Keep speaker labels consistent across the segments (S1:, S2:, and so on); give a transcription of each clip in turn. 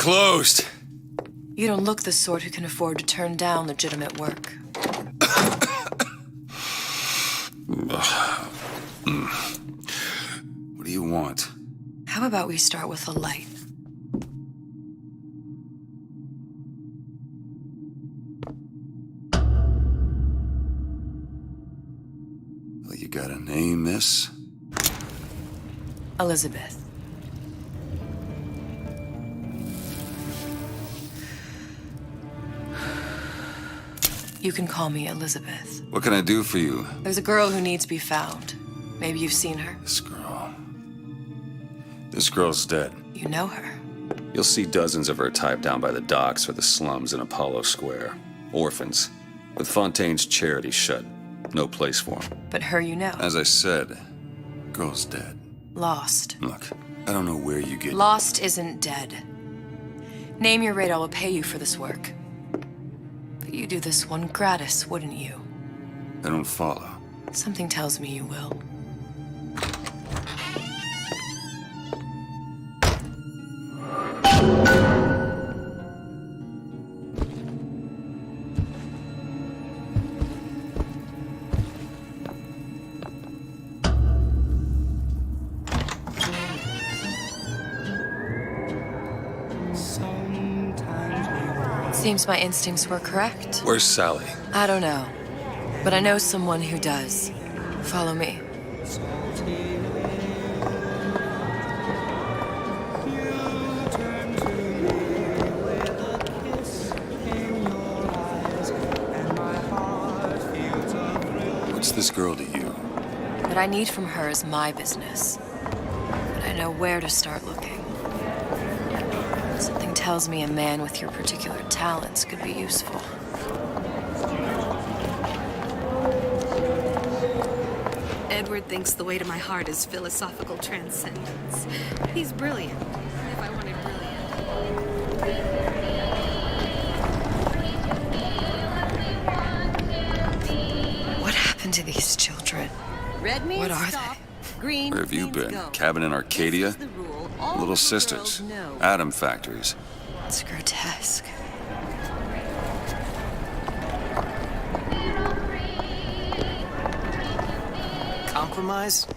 S1: closed.
S2: You don't look the sort who can afford to turn down legitimate work.
S1: What do you want?
S2: How about we start with a light?
S1: Well, you got a name, miss?
S2: Elizabeth. You can call me Elizabeth.
S1: What can I do for you?
S2: There's a girl who needs to be found. Maybe you've seen her.
S1: This girl's dead.
S2: You know her.
S3: You'll see dozens of her typed down by the docks or the slums in Apollo Square. Orphans. With Fontaine's charity shut. No place for them.
S2: But her you know.
S1: As I said, girl's dead.
S2: Lost.
S1: Look, I don't know where you get...
S2: Lost isn't dead. Name your rate, I will pay you for this work. But you do this one gratis, wouldn't you?
S1: I don't follow.
S2: Something tells me you will. Seems my instincts were correct.
S3: Where's Sally?
S2: I don't know, but I know someone who does. Follow me.
S1: What's this girl to you?
S2: What I need from her is my business, but I know where to start looking. Something tells me a man with your particular talents could be useful.
S4: Edward thinks the way to my heart is philosophical transcendence. He's brilliant. If I wanted brilliant.
S2: What happened to these children?
S4: Red means
S2: What are
S4: stop.
S2: they?
S4: Green
S1: Where have you
S4: means
S1: been?
S4: go.
S1: Cabin in Arcadia?
S4: This is the rule. All
S1: Little
S4: good
S1: sisters?
S4: girls know.
S1: Atom factories?
S2: It's grotesque.
S5: Compromise?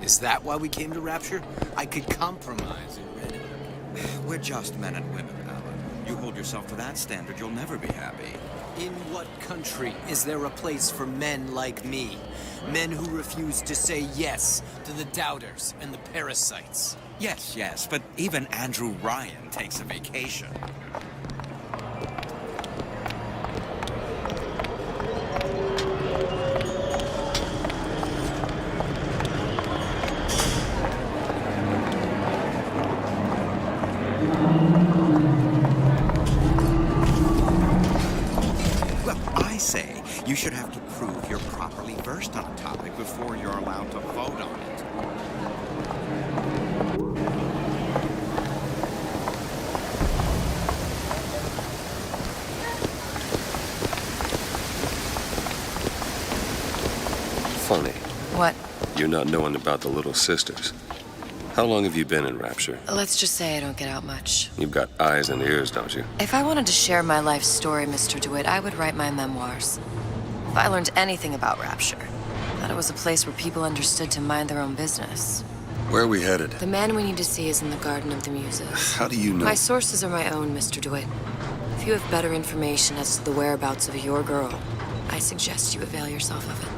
S5: Is that why we came to Rapture? I could compromise in Red.
S6: We're just men and women, Alan. You hold yourself to that standard, you'll never be happy.
S5: In what country is there a place for men like me? Men who refuse to say yes to the doubters and the parasites.
S6: Yes, but even Andrew Ryan takes a vacation. Well, I say you should have to prove you're properly versed on a topic before you're allowed to vote on it.
S3: Funny.
S2: What?
S3: You're not knowing about the Little Sisters. How long have you been in Rapture?
S2: Let's just say I don't get out much.
S3: You've got eyes and ears, don't you?
S2: If I wanted to share my life story, Mr. DeWitt, I would write my memoirs. If I learned anything about Rapture, that it was a place where people understood to mind their own business.
S1: Where are we headed?
S2: The man we need to see is in the Garden of the Muses.
S1: How do you know?
S2: My sources are my own, Mr. DeWitt. If you have better information as to the whereabouts of your girl, I suggest you avail yourself of it.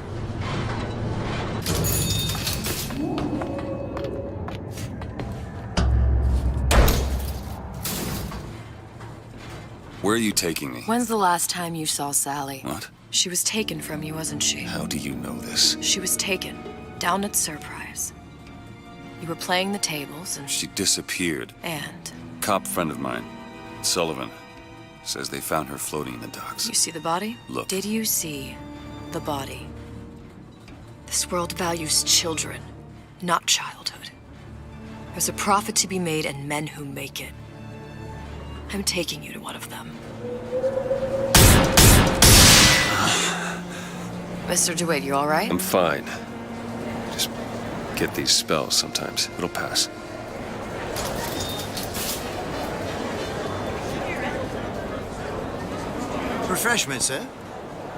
S1: Where are you taking me?
S2: When's the last time you saw Sally?
S1: What?
S2: She was taken from you, wasn't she?
S1: How do you know this?
S2: She was taken, down at Surprise. You were playing the tables and...
S1: She disappeared.
S2: And?
S1: Cop friend of mine, Sullivan, says they found her floating in the docks.
S2: You see the body?
S1: Look.
S2: Did you see the body? This world values children, not childhood. There's a profit to be made and men who make it. I'm taking you to one of them. Mr. DeWitt, you all right?
S3: I'm fine. Just get these spells sometimes. It'll pass.
S6: refreshment, sir?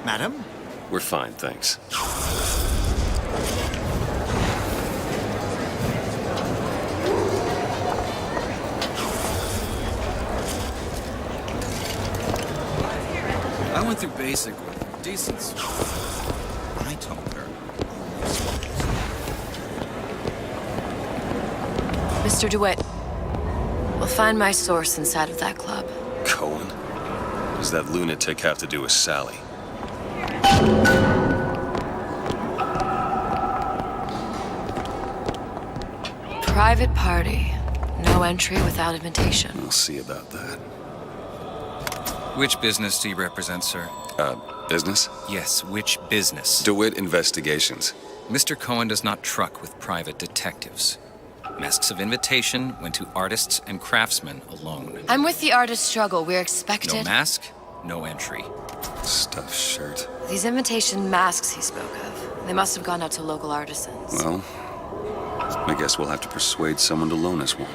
S6: Madam?
S3: We're fine, thanks.
S7: I went through basic with her. Decency.
S6: I told her.
S2: Mr. DeWitt, we'll find my source inside of that club.
S3: Cohen? What does that lunatic have to do with Sally?
S2: Private party. No entry without invitation.
S3: We'll see about that.
S7: Which business do you represent, sir?
S3: Business?
S7: Yes, which business?
S3: DeWitt Investigations.
S7: Mr. Cohen does not truck with private detectives. Masks of invitation went to artists and craftsmen alone.
S2: I'm with the artist struggle. We're expected.
S7: No mask, no entry.
S3: Stuffed shirt.
S2: These invitation masks he spoke of. They must have gone out to local artisans.
S3: Well, I guess we'll have to persuade someone to loan us one.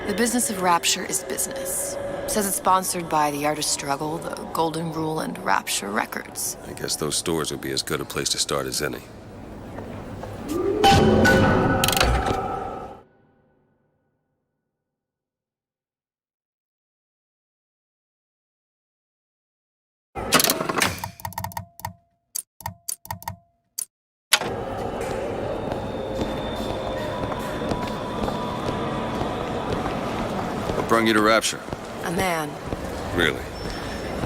S2: The business of Rapture is business. Says it's sponsored by the Artist Struggle, the Golden Rule, and Rapture Records.
S3: I guess those stores would be as good a place to start as any. What brought you to Rapture?
S2: A man.
S3: Really?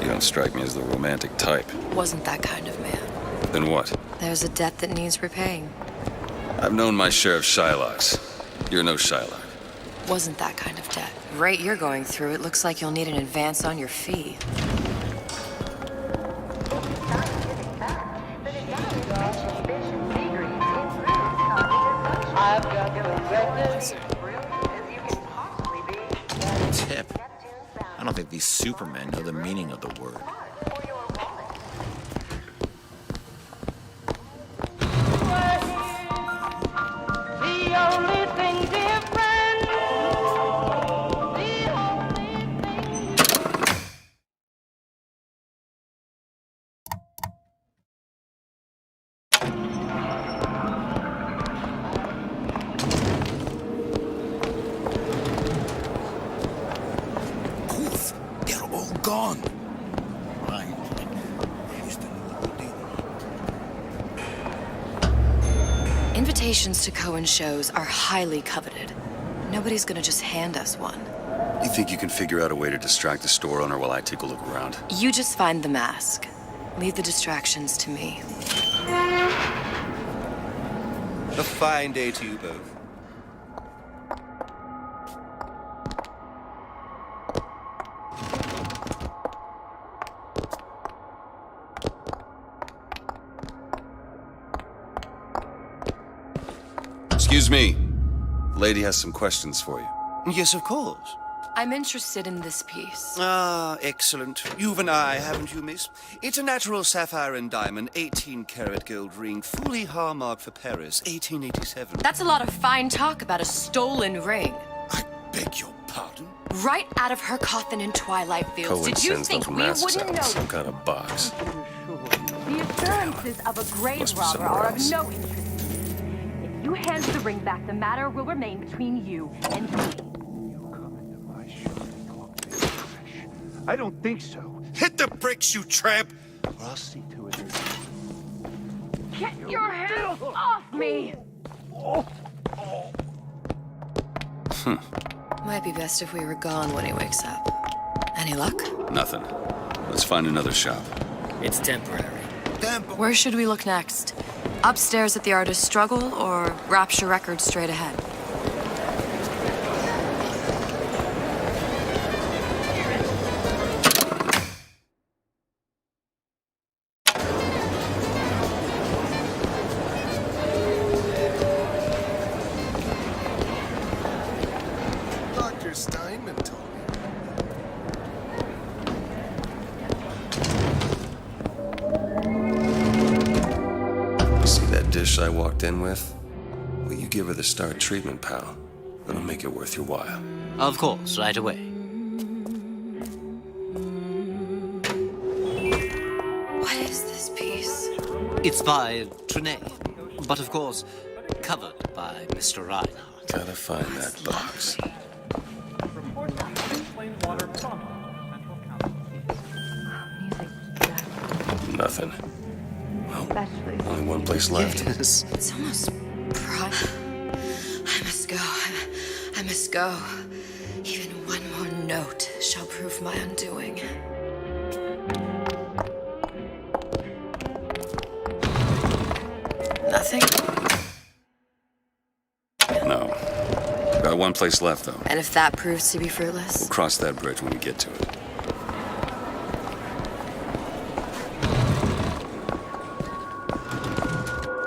S3: You don't strike me as the romantic type.
S2: Wasn't that kind of man.
S3: Then what?
S2: There's a debt that needs repaying.
S3: I've known my share of Shylocks. You're no Shylock.
S2: Wasn't that kind of debt. Rate you're going through, it looks like you'll need an advance on your fee.
S6: Tip. I don't think these supermen know the meaning of the word. Poof! They're all gone. Right.
S2: Invitations to Cohen shows are highly coveted. Nobody's gonna just hand us one.
S3: You think you can figure out a way to distract the store owner while I take a look around?
S2: You just find the mask. Leave the distractions to me.
S8: A fine day to you both.
S3: Excuse me. The lady has some questions for you.
S8: Yes, of course.
S2: I'm interested in this piece.
S8: Ah, excellent. You've an eye, haven't you, miss? It's a natural sapphire and diamond, 18-karat gold ring, fully hallmarked for Paris, 1887.
S2: That's a lot of fine talk about a stolen ring.
S8: I beg your pardon?
S2: Right out of her coffin in Twilight Fields.
S3: Cohen
S2: Did you
S3: sends
S2: think
S3: those
S2: we
S3: masks
S2: wouldn't
S3: out in
S2: know?
S3: some kind of box.
S9: The assurances of a grave
S3: Must be
S9: robber
S3: somewhere
S9: are of
S3: else.
S9: no interest to me. If you hand the ring back, the matter will remain between you and me.
S10: I don't think so.
S8: Hit the bricks, you tramp!
S10: Or I'll see to it.
S9: Get your hands off me!
S2: Might be best if we were gone when he wakes up. Any luck?
S3: Nothing. Let's find another shop.
S5: It's temporary.
S2: Where should we look next? Upstairs at the Artist Struggle or Rapture Records straight ahead?
S10: Dr. Steinman told me.
S3: See that dish I walked in with? Will you give her the star treatment, pal? That'll make it worth your while.
S5: Of course, right away. It's by Trine, but of course, covered by Mr. Reinhardt.
S3: Gotta find that box. Nothing. Well, only one place left.
S2: It's almost prime. I must go. I must go. Even one more note shall prove my undoing. Nothing?
S3: No. Got one place left, though.
S2: And if that proves to be fruitless?
S3: We'll cross that bridge when we get to it.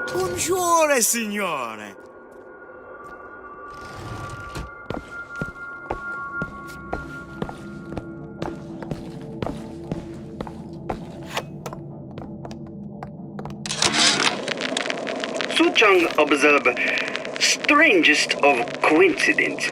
S11: Buongiorno, signore.
S12: Suchong observe strangest of coincidences.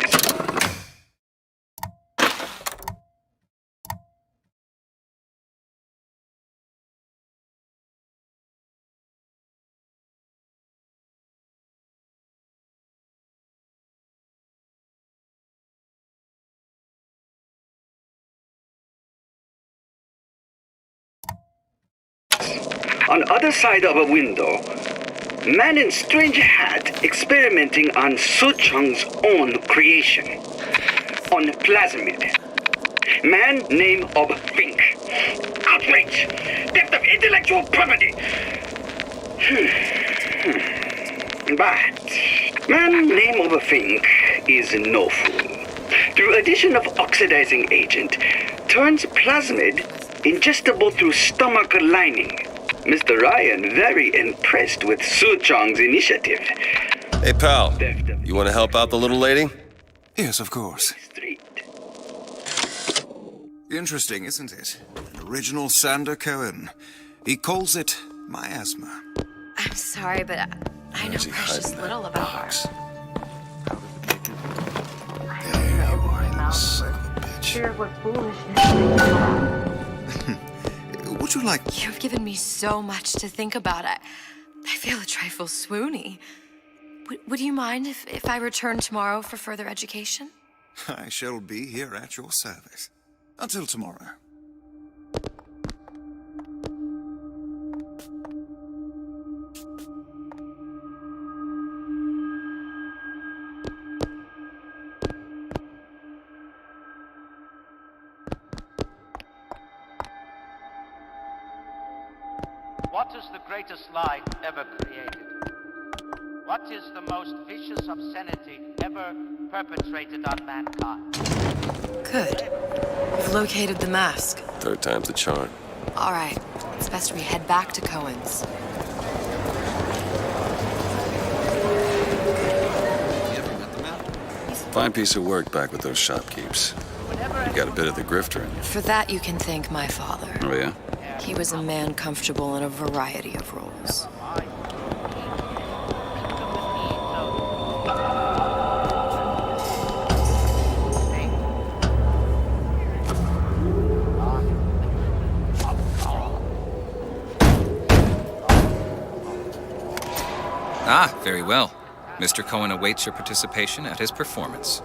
S12: On other side of a window, man in strange hat experimenting on Suchong's own creation. On plasmid. Man name of Fink. Outrage! Theft of intellectual property! But man name of Fink is no fool. Through addition of oxidizing agent, turns plasmid ingestible through stomach lining. Mr. Ryan very impressed with Suchong's initiative.
S3: Hey, pal. You want to help out the little lady?
S6: Yes, of course. Interesting, isn't it? An original Sanders Cohen. He calls it miasma.
S2: I'm sorry, but I know precious little about her.
S9: Fear what foolishness.
S6: Would you like...
S2: You've given me so much to think about. I feel a trifle swoony. Would you mind if I return tomorrow for further education?
S6: I shall be here at your service. Until tomorrow.
S13: What is the greatest lie ever created? What is the most vicious obscenity ever perpetrated on mankind?
S2: Good. We've located the mask.
S3: Third time's the charm.
S2: All right. It's best we head back to Cohen's.
S3: Fine piece of work back with those shopkeepers. You got a bit of the grifter in you.
S2: For that, you can thank my father.
S3: Oh, yeah?
S2: He was a man comfortable in a variety of roles.
S7: Ah, very well. Mr. Cohen awaits your participation at his performance.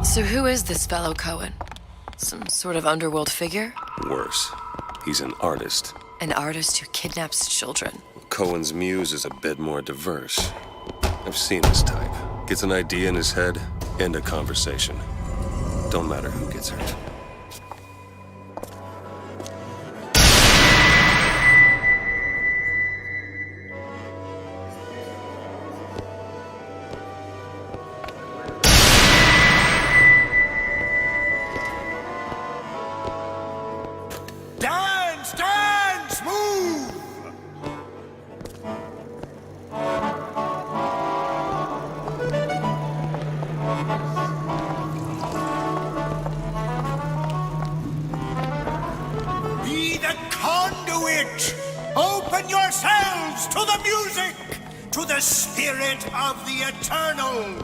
S2: So who is this fellow Cohen? Some sort of underworld figure?
S3: Worse. He's an artist.
S2: An artist who kidnaps children.
S3: Cohen's muse is a bit more diverse. I've seen this type. Gets an idea in his head, end a conversation. Don't matter who gets hurt.
S11: Open yourselves to the music, to the spirit of the eternal.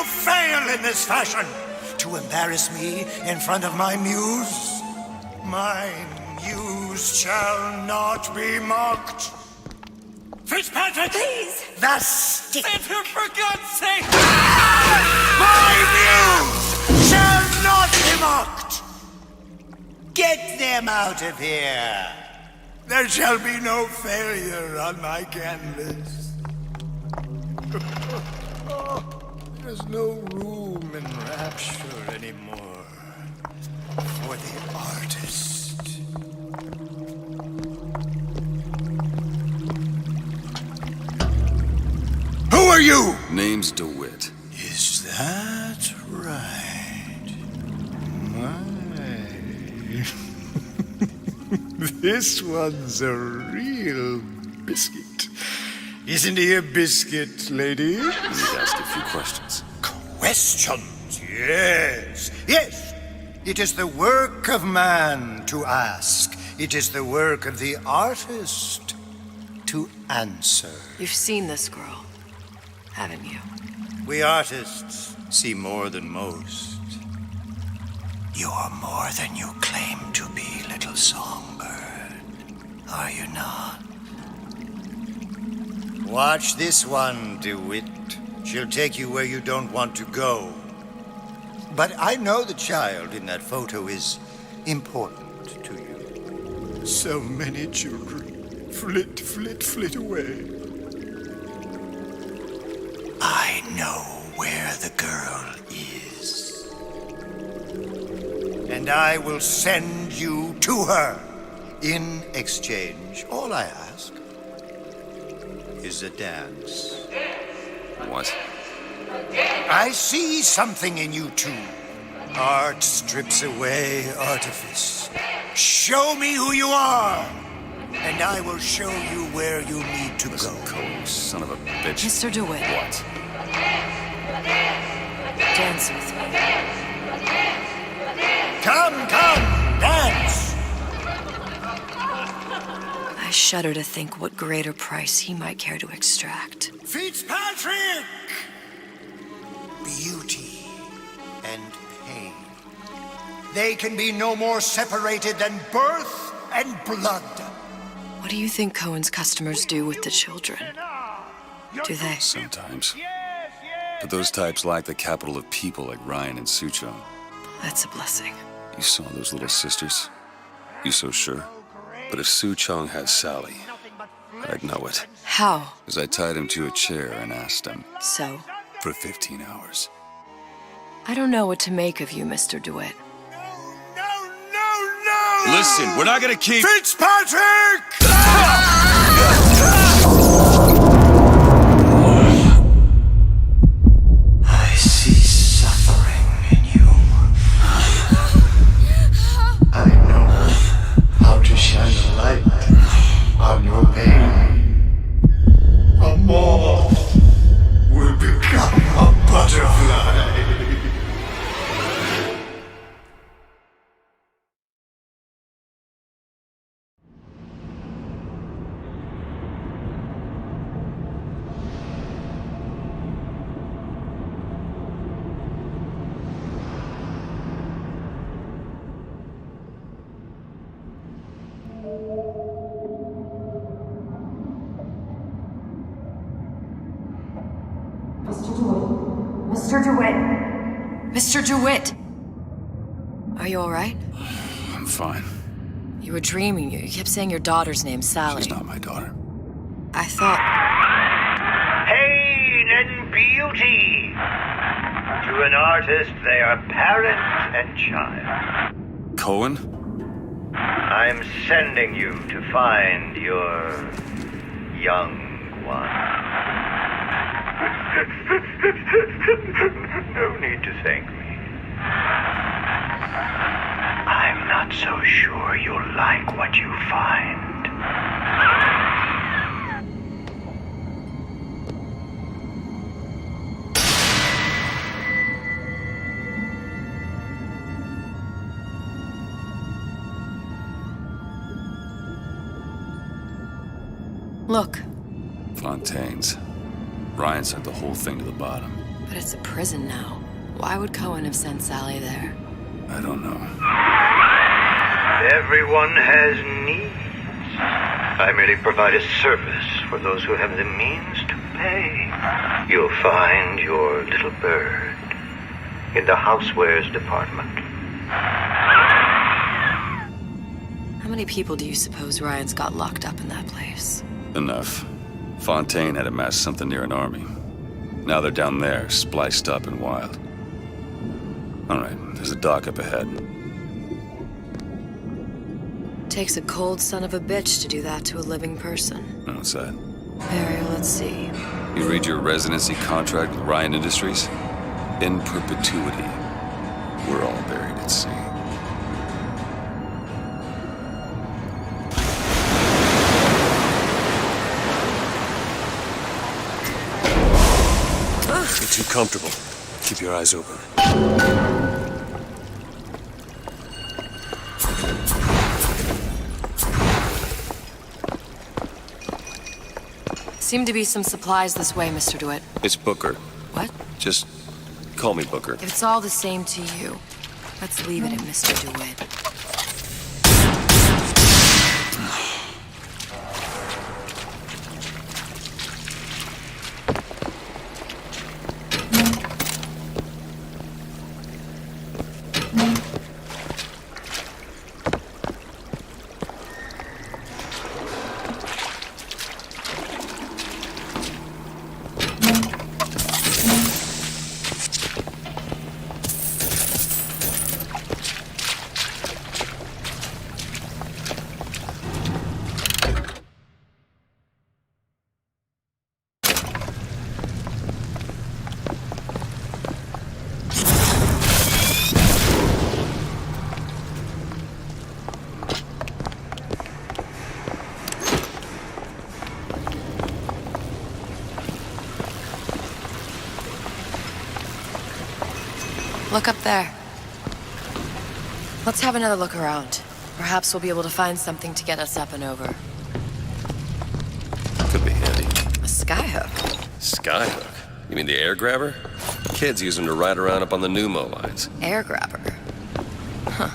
S11: you fail in this fashion, to embarrass me in front of my muse, my muse shall not be mocked. Fitzpatrick!
S9: Please!
S11: The stick!
S5: For God's sake!
S11: My muse shall not be mocked! Get them out of here! There shall be no failure on my canvas. There's no room in rapture anymore for the artist. Who are you?
S1: Name's DeWitt.
S11: Is that right? This one's a real biscuit. Isn't he a biscuit, lady?
S1: He asked a few questions.
S11: Questions? Yes. Yes. It is the work of man to ask. It is the work of the artist to answer.
S2: You've seen this girl, haven't you?
S11: We artists see more than most. You are more than you claim to be, little songbird. Are you not? Watch this one, DeWitt. She'll take you where you don't want to go. But I know the child in that photo is important to you. So many children flit, flit, flit away. I know where the girl is. And I will send you to her. In exchange, all I ask is a dance.
S1: What?
S11: I see something in you two. Art strips away artifice. Show me who you are, and I will show you where you need to
S1: Listen,
S11: go.
S1: Cole, son of a bitch.
S2: Mr. DeWitt.
S1: What?
S2: Dance with me.
S11: Come, dance!
S2: I shudder to think what greater price he might care to extract.
S11: Fitzpatrick! Beauty and pain. They can be no more separated than birth and blood.
S2: What do you think Cohen's customers do with the children? Do they?
S1: Sometimes. But those types lack the capital of people like Ryan and Suchong.
S2: That's a blessing.
S1: You saw those little sisters? You so sure? But if Suchong has Sallie, I'd know it.
S2: How?
S1: Because I tied him to a chair and asked him.
S2: So?
S1: For 15 hours.
S2: I don't know what to make of you, Mr. DeWitt.
S11: No!
S1: Listen, we're not gonna keep...
S11: Fitzpatrick! I see suffering in you. I know how to shine a light on your pain. A moth will become a butterfly.
S2: Mr. DeWitt! Mr. DeWitt! Are you all right?
S1: I'm fine.
S2: You were dreaming. You kept saying your daughter's name, Sallie.
S1: She's not my daughter.
S2: I thought...
S14: Pain and beauty! To an artist, they are parent and child.
S1: Cohen?
S14: I'm sending you to find your young one. No need to thank me. I'm not so sure you'll like what you find.
S2: Look.
S1: Fontaine's. Ryan sent the whole thing to the bottom.
S2: But it's a prison now. Why would Cohen have sent Sally there?
S1: I don't know.
S14: Everyone has needs. I merely provide a service for those who have the means to pay. You'll find your little bird in the housewares department.
S2: How many people do you suppose Ryan's got locked up in that place?
S1: Enough. Fontaine had amassed something near an army. Now they're down there, spliced up and wild. All right, there's a dock up ahead.
S2: Takes a cold son of a bitch to do that to a living person.
S1: What's that?
S2: Barry, let's see.
S1: You read your residency contract with Ryan Industries? In perpetuity, we're all buried at sea.
S3: Get too comfortable. Keep your eyes open.
S2: Seem to be some supplies this way, Mr. DeWitt.
S1: It's Booker.
S2: What?
S1: Just call me Booker.
S2: If it's all the same to you, let's leave it at Mr. DeWitt. Look up there. Let's have another look around. Perhaps we'll be able to find something to get us up and over.
S1: Could be handy.
S2: A skyhook.
S1: Skyhook? You mean the air grabber? Kids use them to ride around up on the pneumo lines.
S2: Air grabber. Huh.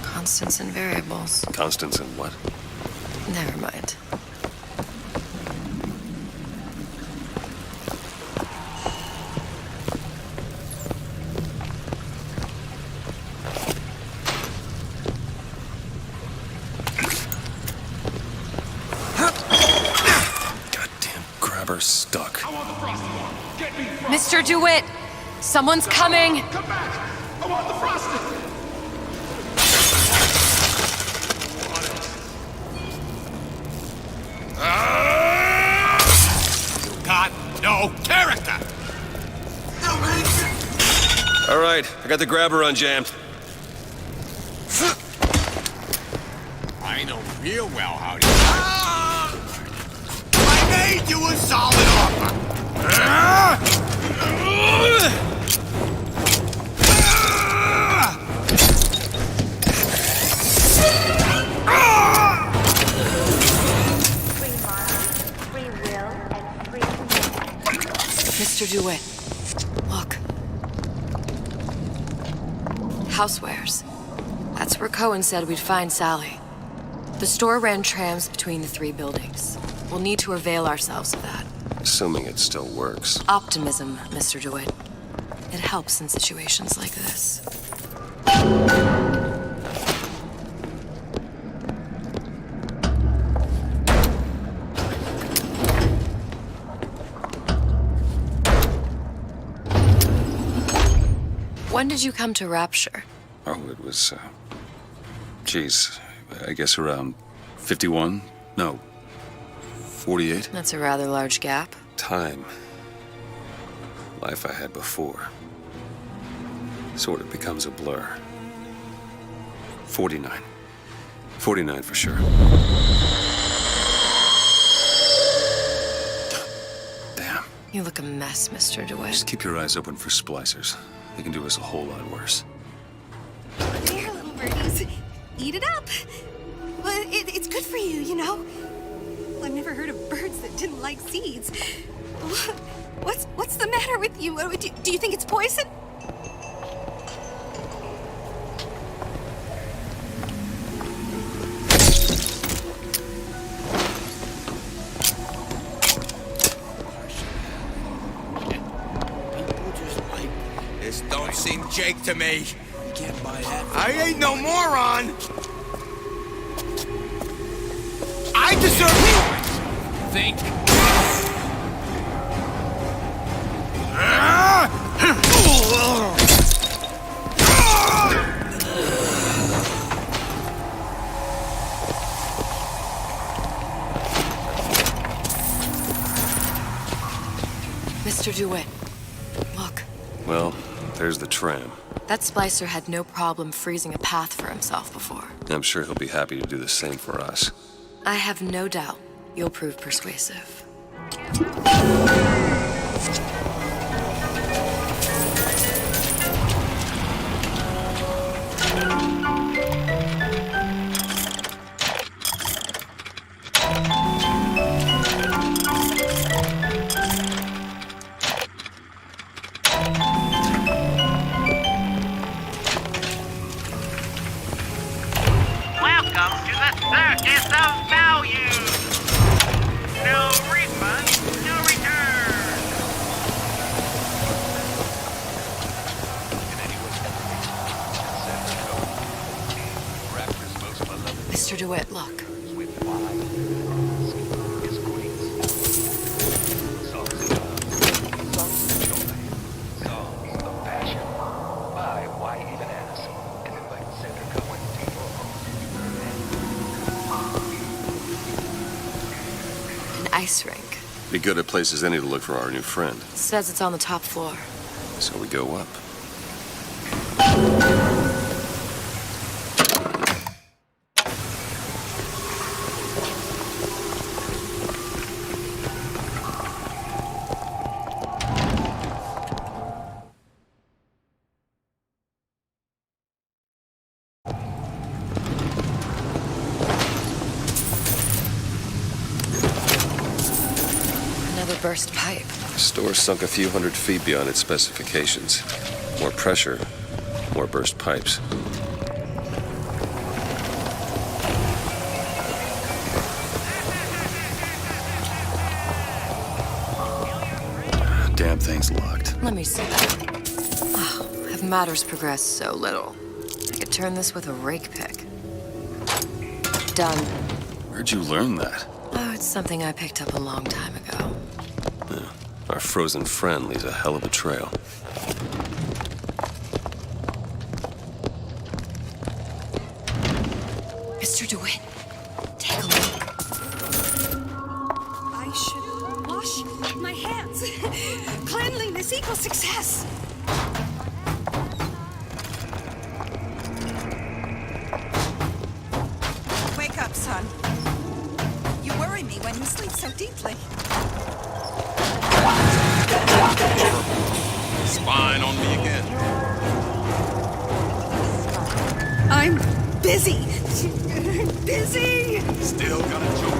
S2: Constants and variables.
S1: Constants and what?
S2: Never mind.
S1: Stuck.
S2: Mr. DeWitt! Someone's coming!
S10: Come back! I want the frosting!
S6: You got no character!
S1: All right, I got the grabber unjammed.
S6: I know real well how to... I made you a solid offer!
S2: Mr. DeWitt, look. Housewares. That's where Cohen said we'd find Sally. The store ran trams between the three buildings. We'll need to avail ourselves of that.
S1: Assuming it still works.
S2: Optimism, Mr. DeWitt. It helps in situations like this. When did you come to Rapture?
S1: Oh, it was, geez, I guess around 51? No, 48?
S2: That's a rather large gap.
S1: Time. Life I had before. Sort of becomes a blur. 49. 49 for sure. Damn.
S2: You look a mess, Mr. DeWitt.
S1: Just keep your eyes open for splicers. They can do us a whole lot worse.
S4: There, little birdies. Eat it up. Well, it's good for you, you know. I've never heard of birds that didn't like seeds. What's the matter with you? Do you think it's poison?
S5: This don't seem Jake to me. You can't buy that. I ain't no moron. I deserve it. Think.
S2: Mr. DeWitt, look.
S3: Well, there's the tram.
S2: That splicer had no problem freezing a path for himself before.
S3: I'm sure he'll be happy to do the same for us.
S2: I have no doubt you'll prove persuasive.
S13: Welcome to the circus of value. No refund, no return.
S2: Mr. DeWitt, look. Ice rink.
S3: Be good at places any to look for our new friend.
S2: Says it's on the top floor.
S3: So we go up.
S2: Burst pipe.
S3: The store sunk a few hundred feet beyond its specifications. More pressure, more burst pipes. Damn thing's locked.
S2: Let me see that. Oh, have matters progressed so little? I could turn this with a rake pick. Done.
S3: Where'd you learn that?
S2: Oh, it's something I picked up a long time ago.
S3: Yeah. Our frozen friend leaves a hell of a trail.
S2: Mr. DeWitt, take a look.
S4: I should wash my hands. Cleanliness equals success.
S15: Wake up, son. You worry me when you sleep so deeply.
S10: Spying on me again.
S4: I'm busy. Busy.
S10: Still gonna joke.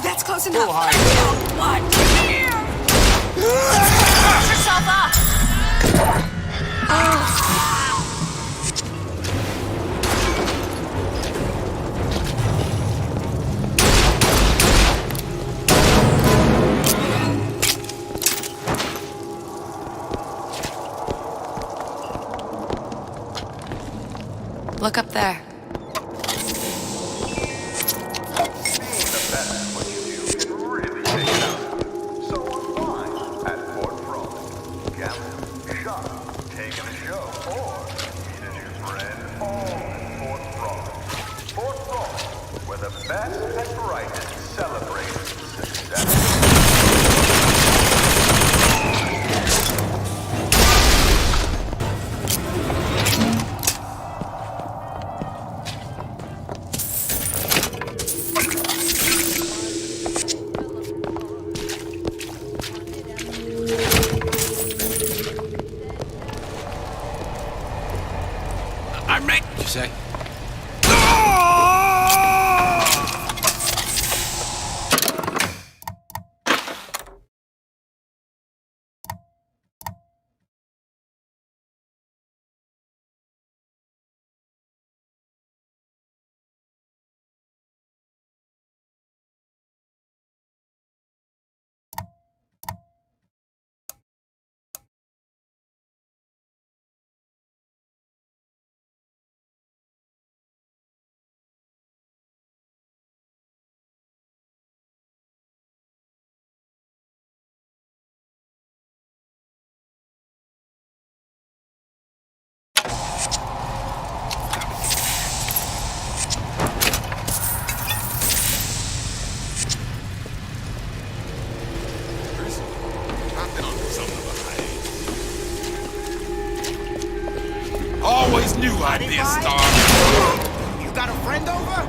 S4: That's close enough. I don't want to hear. Push yourself up.
S2: Look up there.
S10: knew I'd be a star.
S5: You got a friend over?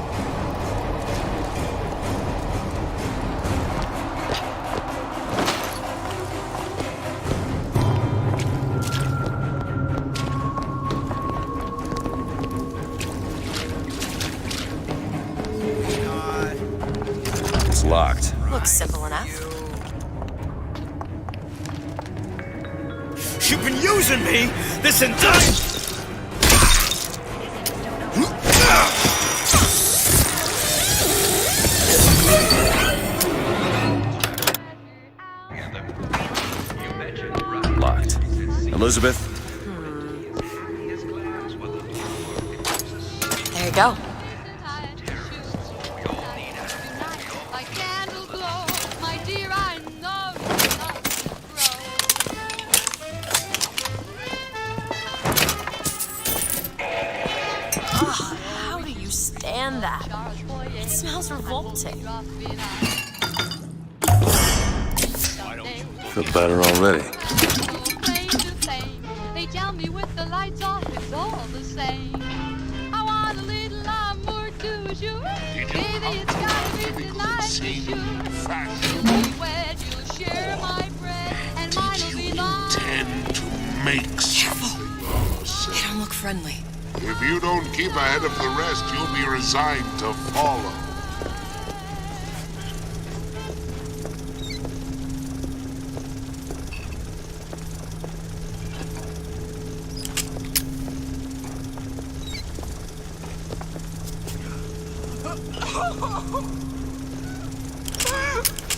S1: It's locked.
S2: Looks simple enough.
S16: You've been using me this entire...
S1: Locked. Elizabeth?
S2: There you go. How do you stand that? It smells revolting.
S1: Feel better already.
S17: They tell me with the lights off, it's all the same. I want a little more to you. Baby, it's gotta be tonight for sure. You'll be wed, you'll share my bread, and mine will be long.
S10: Tend to make
S2: Careful. They don't look friendly.
S10: If you don't keep ahead of the rest, you'll be resigned to follow.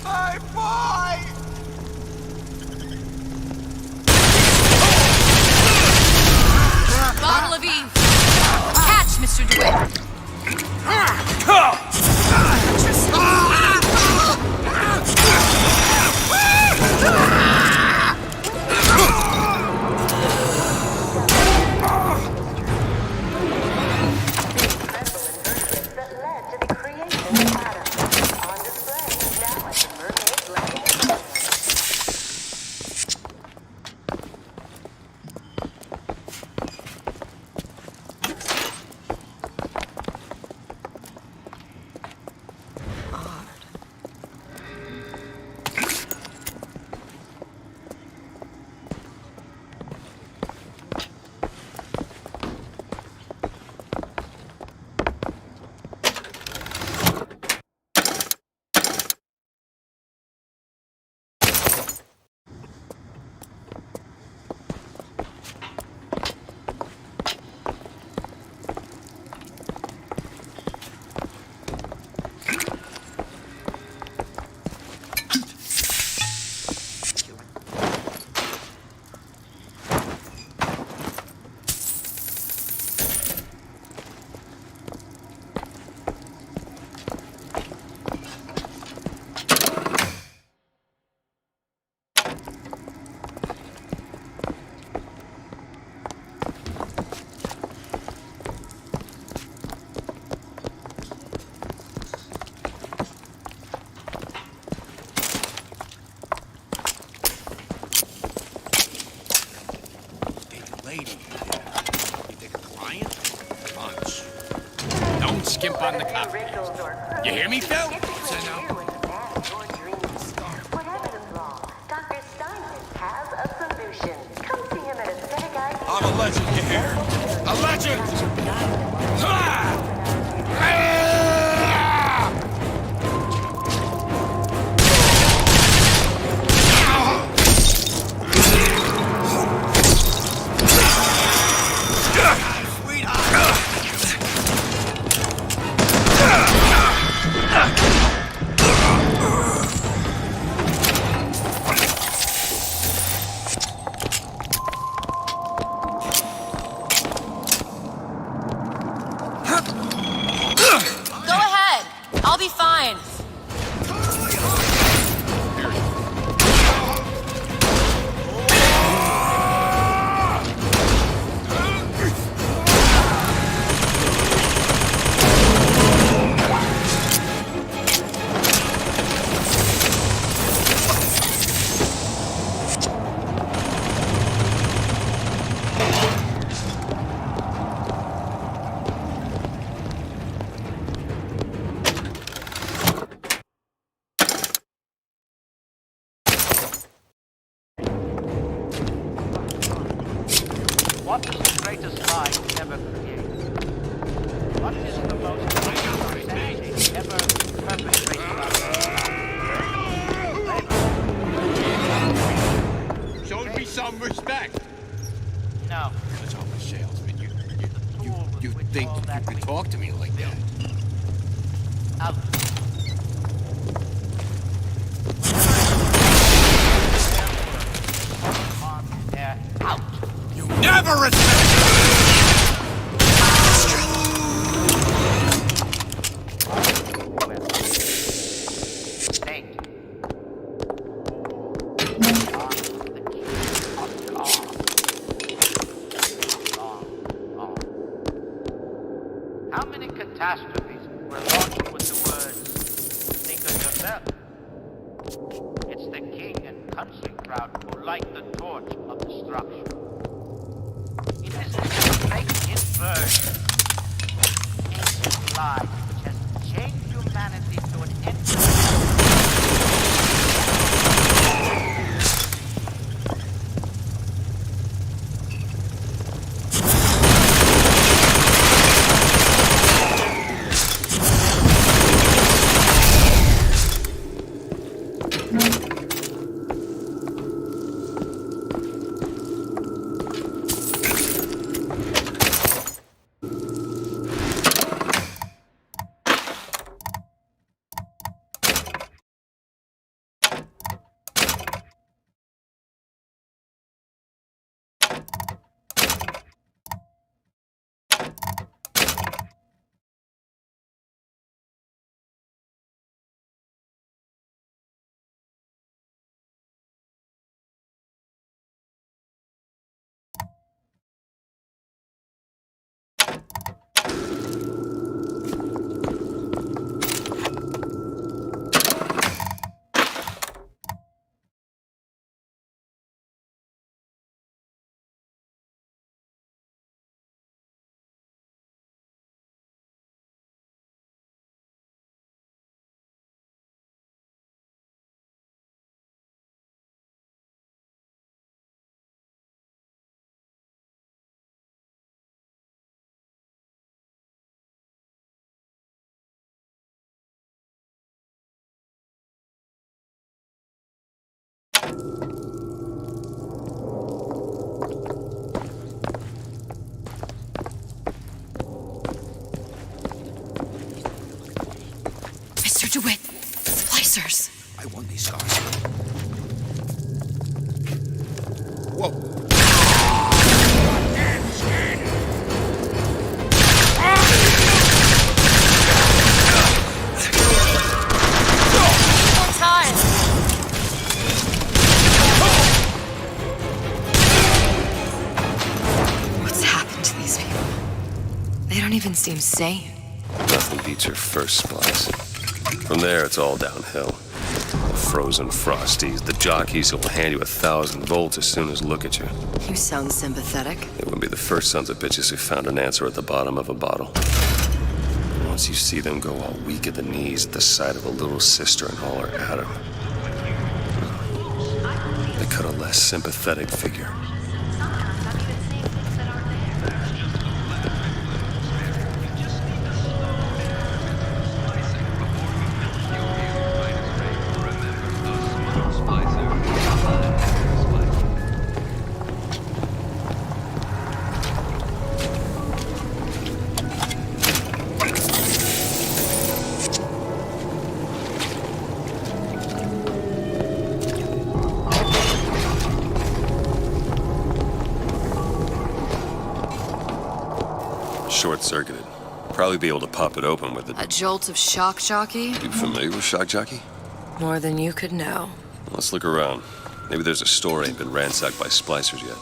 S5: Hi, boy!
S2: Bottle of Eve. Catch, Mr. DeWitt.
S16: Skimp on the cup. You hear me, Phil?
S10: I'm a legend, you hear? A legend!
S13: What is the greatest lie ever created? What is the most vicious obscenity ever perpetrated on mankind?
S16: Show me some respect.
S13: No.
S16: That's all the salesman. You think you can talk to me like that?
S13: Out. They're out.
S16: You never respect.
S13: How many catastrophes were launched with the words, think of yourself? It's the king and country crowd who light the torch of destruction. It is this fake inversion, ancient lie, which has changed humanity to an
S2: Mr. DeWitt, splicers.
S16: I want these scars. Whoa.
S2: More time. What's happened to these people? They don't even seem sane.
S3: Nothing beats your first splice. From there, it's all downhill. The frozen frosties, the jockeys who will hand you 1,000 volts as soon as look at you.
S2: You sound sympathetic.
S3: They wouldn't be the first sons of bitches who found an answer at the bottom of a bottle. Once you see them go all weak at the knees at the sight of a little sister and haul her at them, they cut a less sympathetic figure. Short-circuited. Probably be able to pop it open with
S2: A jolt of shock jockey?
S3: You familiar with shock jockey?
S2: More than you could know.
S3: Let's look around. Maybe there's a store ain't been ransacked by splicers yet.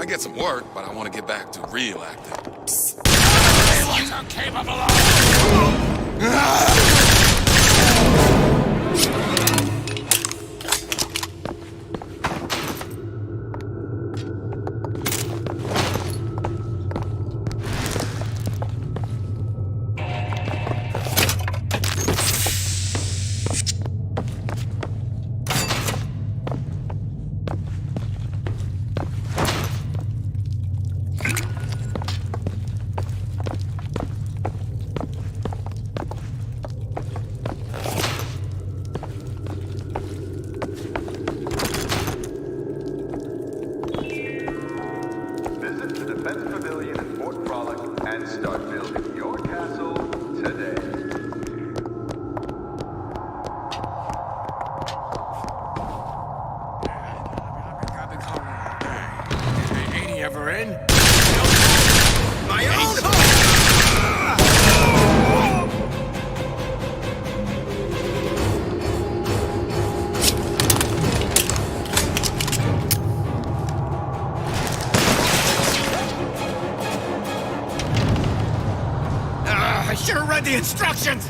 S16: Get some work, but I want to get back to real acting.
S13: What are capable of?
S16: The instructions!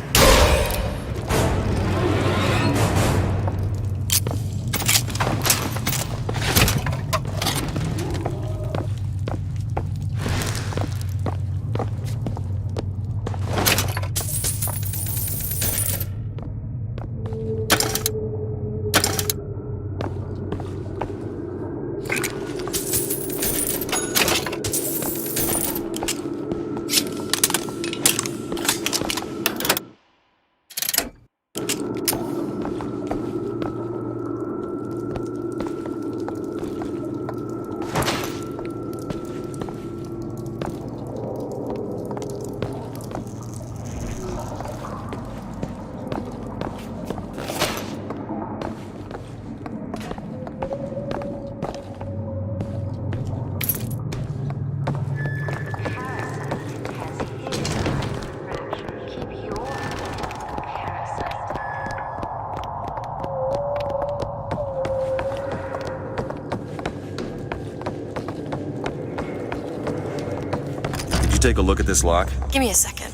S3: Take a look at this lock?
S2: Give me a second.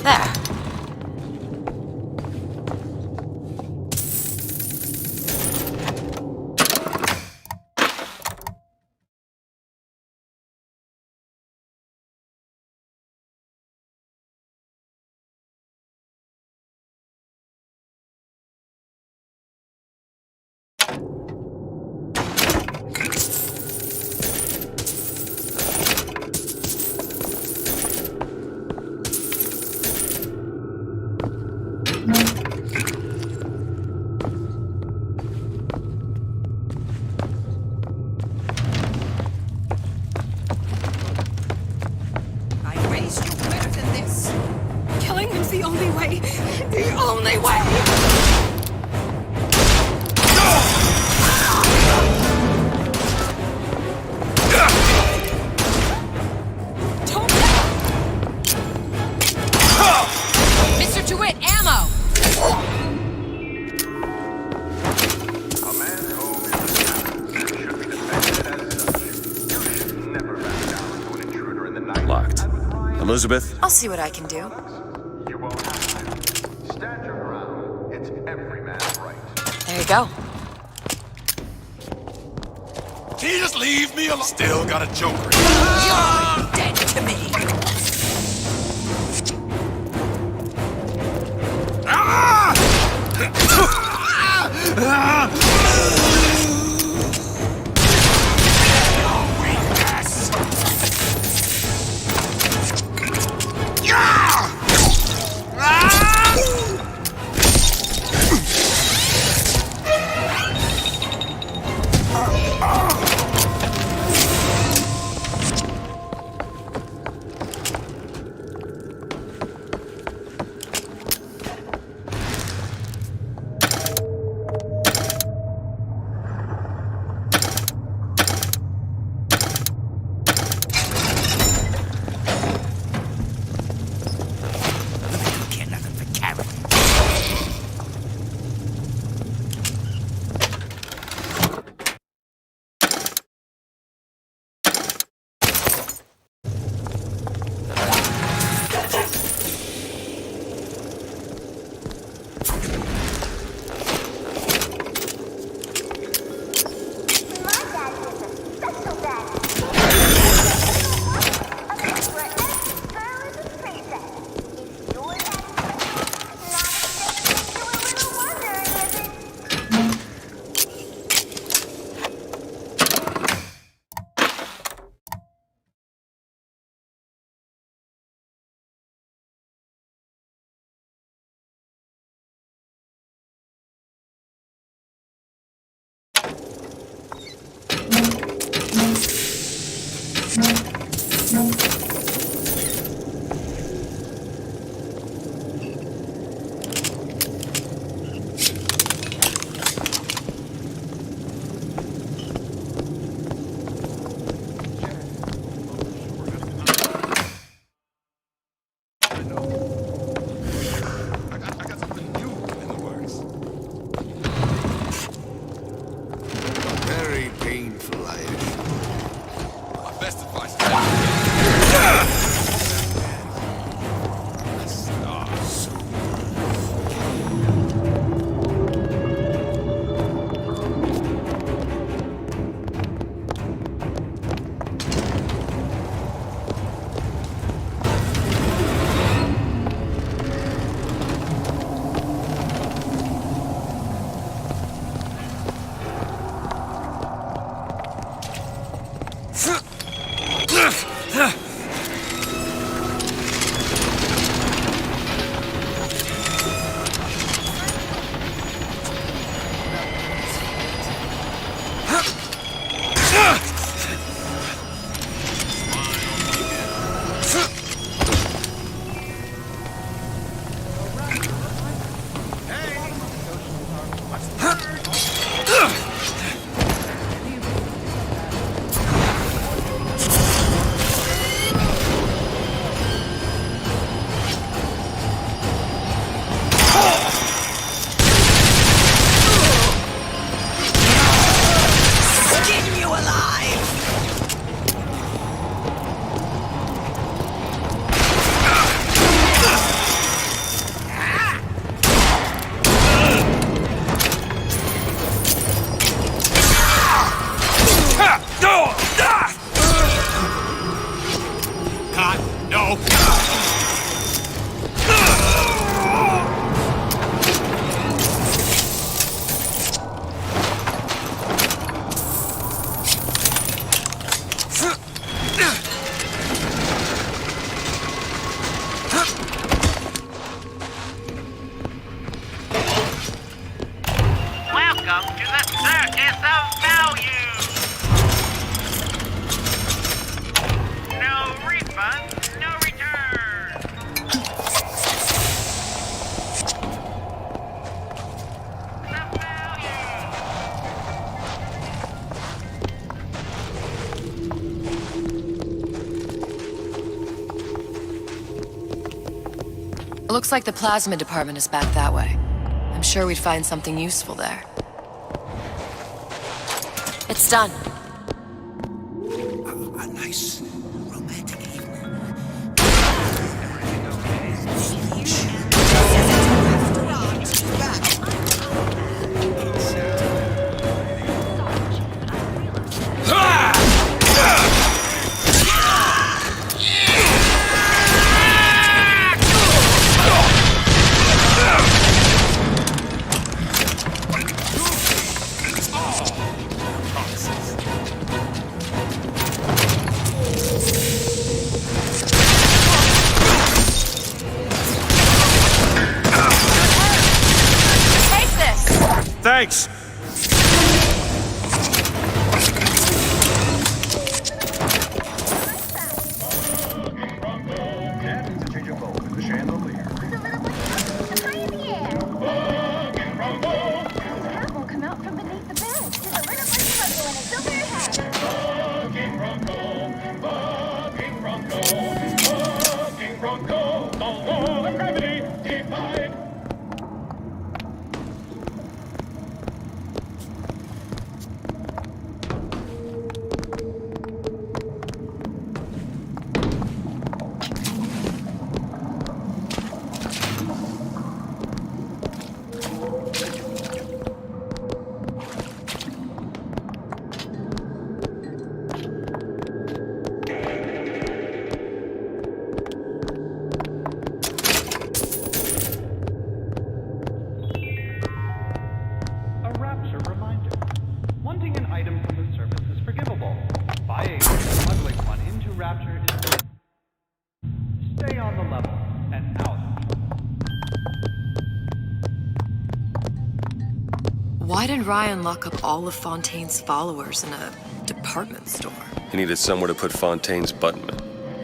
S2: There.
S3: Elizabeth?
S2: I'll see what I can do.
S18: You won't have to. Stand your ground. It's every man's right.
S2: There you go.
S16: Can you just leave me alone? Still got a joker.
S15: You're dead to me.
S16: not know.
S13: Welcome to the circus of value. No refunds, no return. The value.
S2: It looks like the plasmid department is back that way. I'm sure we'd find something useful there. It's done.
S6: A nice romantic evening.
S16: Thanks.
S2: Why did Ryan lock up all of Fontaine's followers in a department store?
S3: He needed somewhere to put Fontaine's button.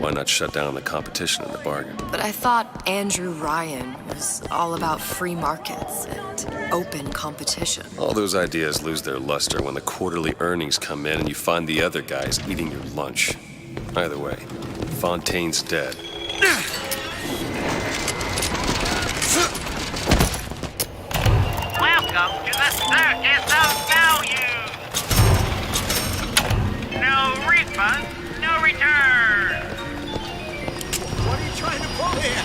S3: Why not shut down the competition in the bargain?
S2: But I thought Andrew Ryan was all about free markets and open competition.
S3: All those ideas lose their luster when the quarterly earnings come in and you find the other guys eating your lunch. Either way, Fontaine's dead.
S13: Welcome to the circus of value. No refunds, no return.
S5: What are you trying to pull here?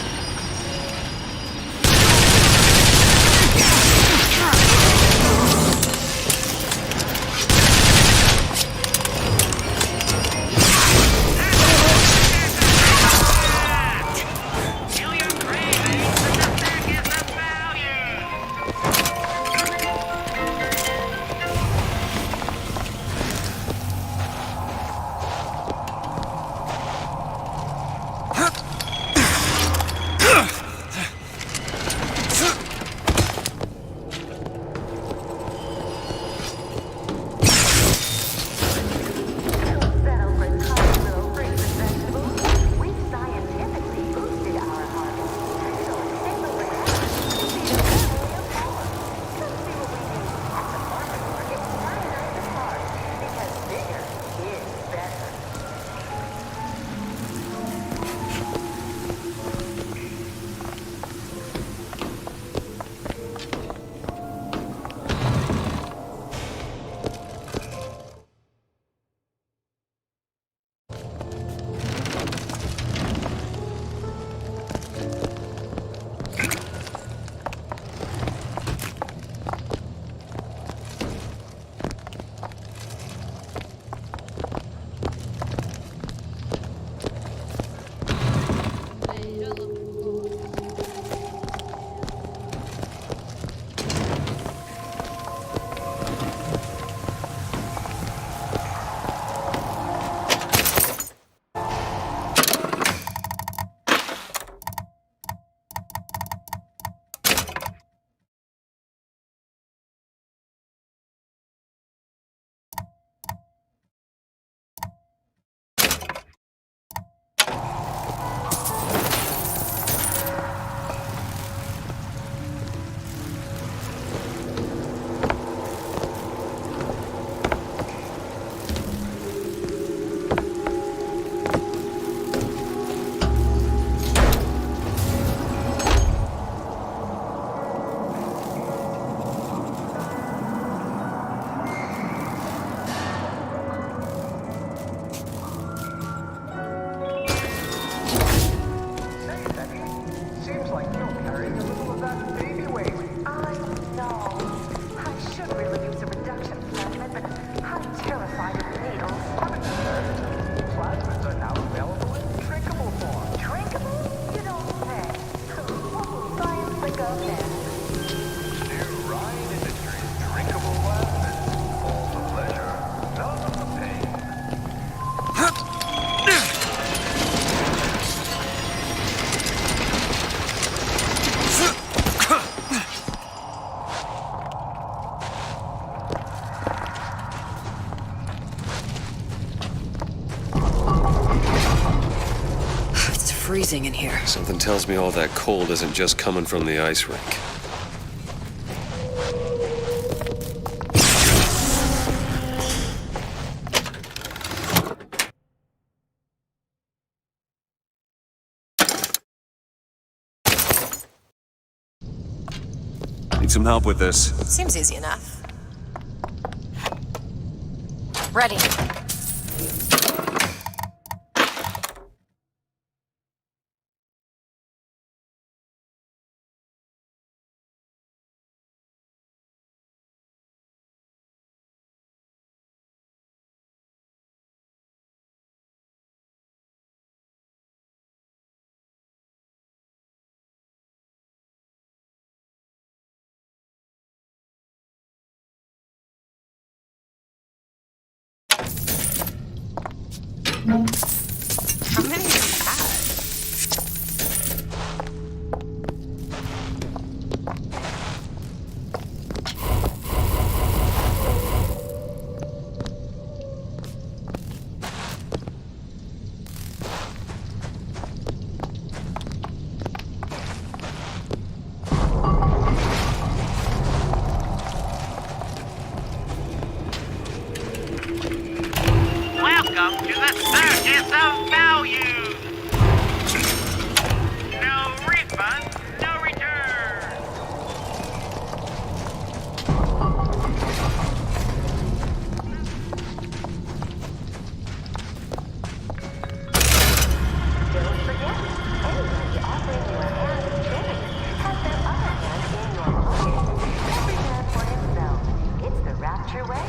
S2: freezing in here.
S3: Something tells me all that cold isn't just coming from the ice rink.
S1: Need some help with this.
S2: Seems easy enough. Ready.
S15: How many do you have?
S13: Welcome to the Circus of Value! No refund, no return!
S9: Don't forget, anybody offering you a hand in change has their other hand in your pocket. Every man for himself. It's the Rapture way.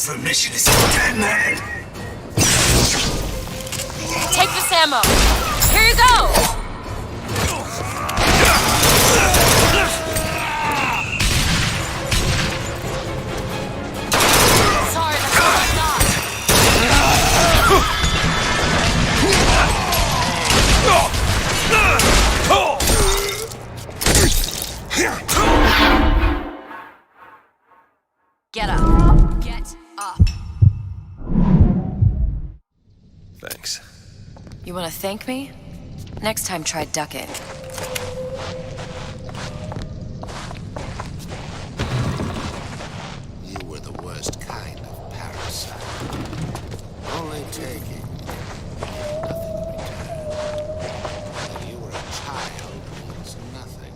S11: Permission to see dead man.
S2: Take this ammo. Here you go. Sorry, that's all I got. Get up. Get up.
S3: Thanks.
S2: You want to thank me? Next time, try ducking.
S10: You were the worst kind of parasite. Only taking, nothing in return. And you were a child means nothing.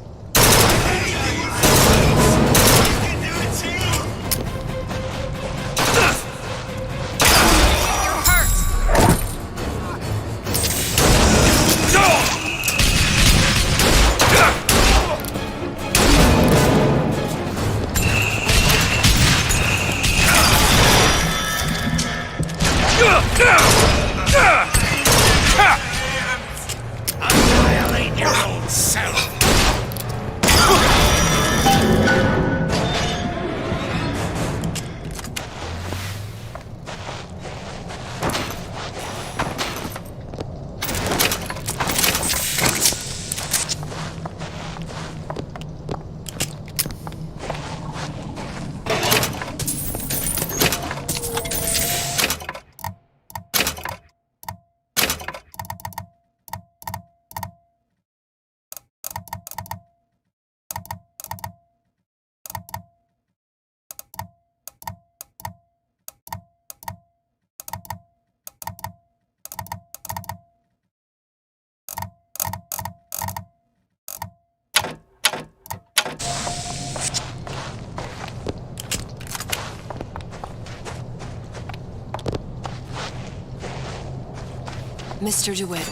S2: Mr. DeWitt,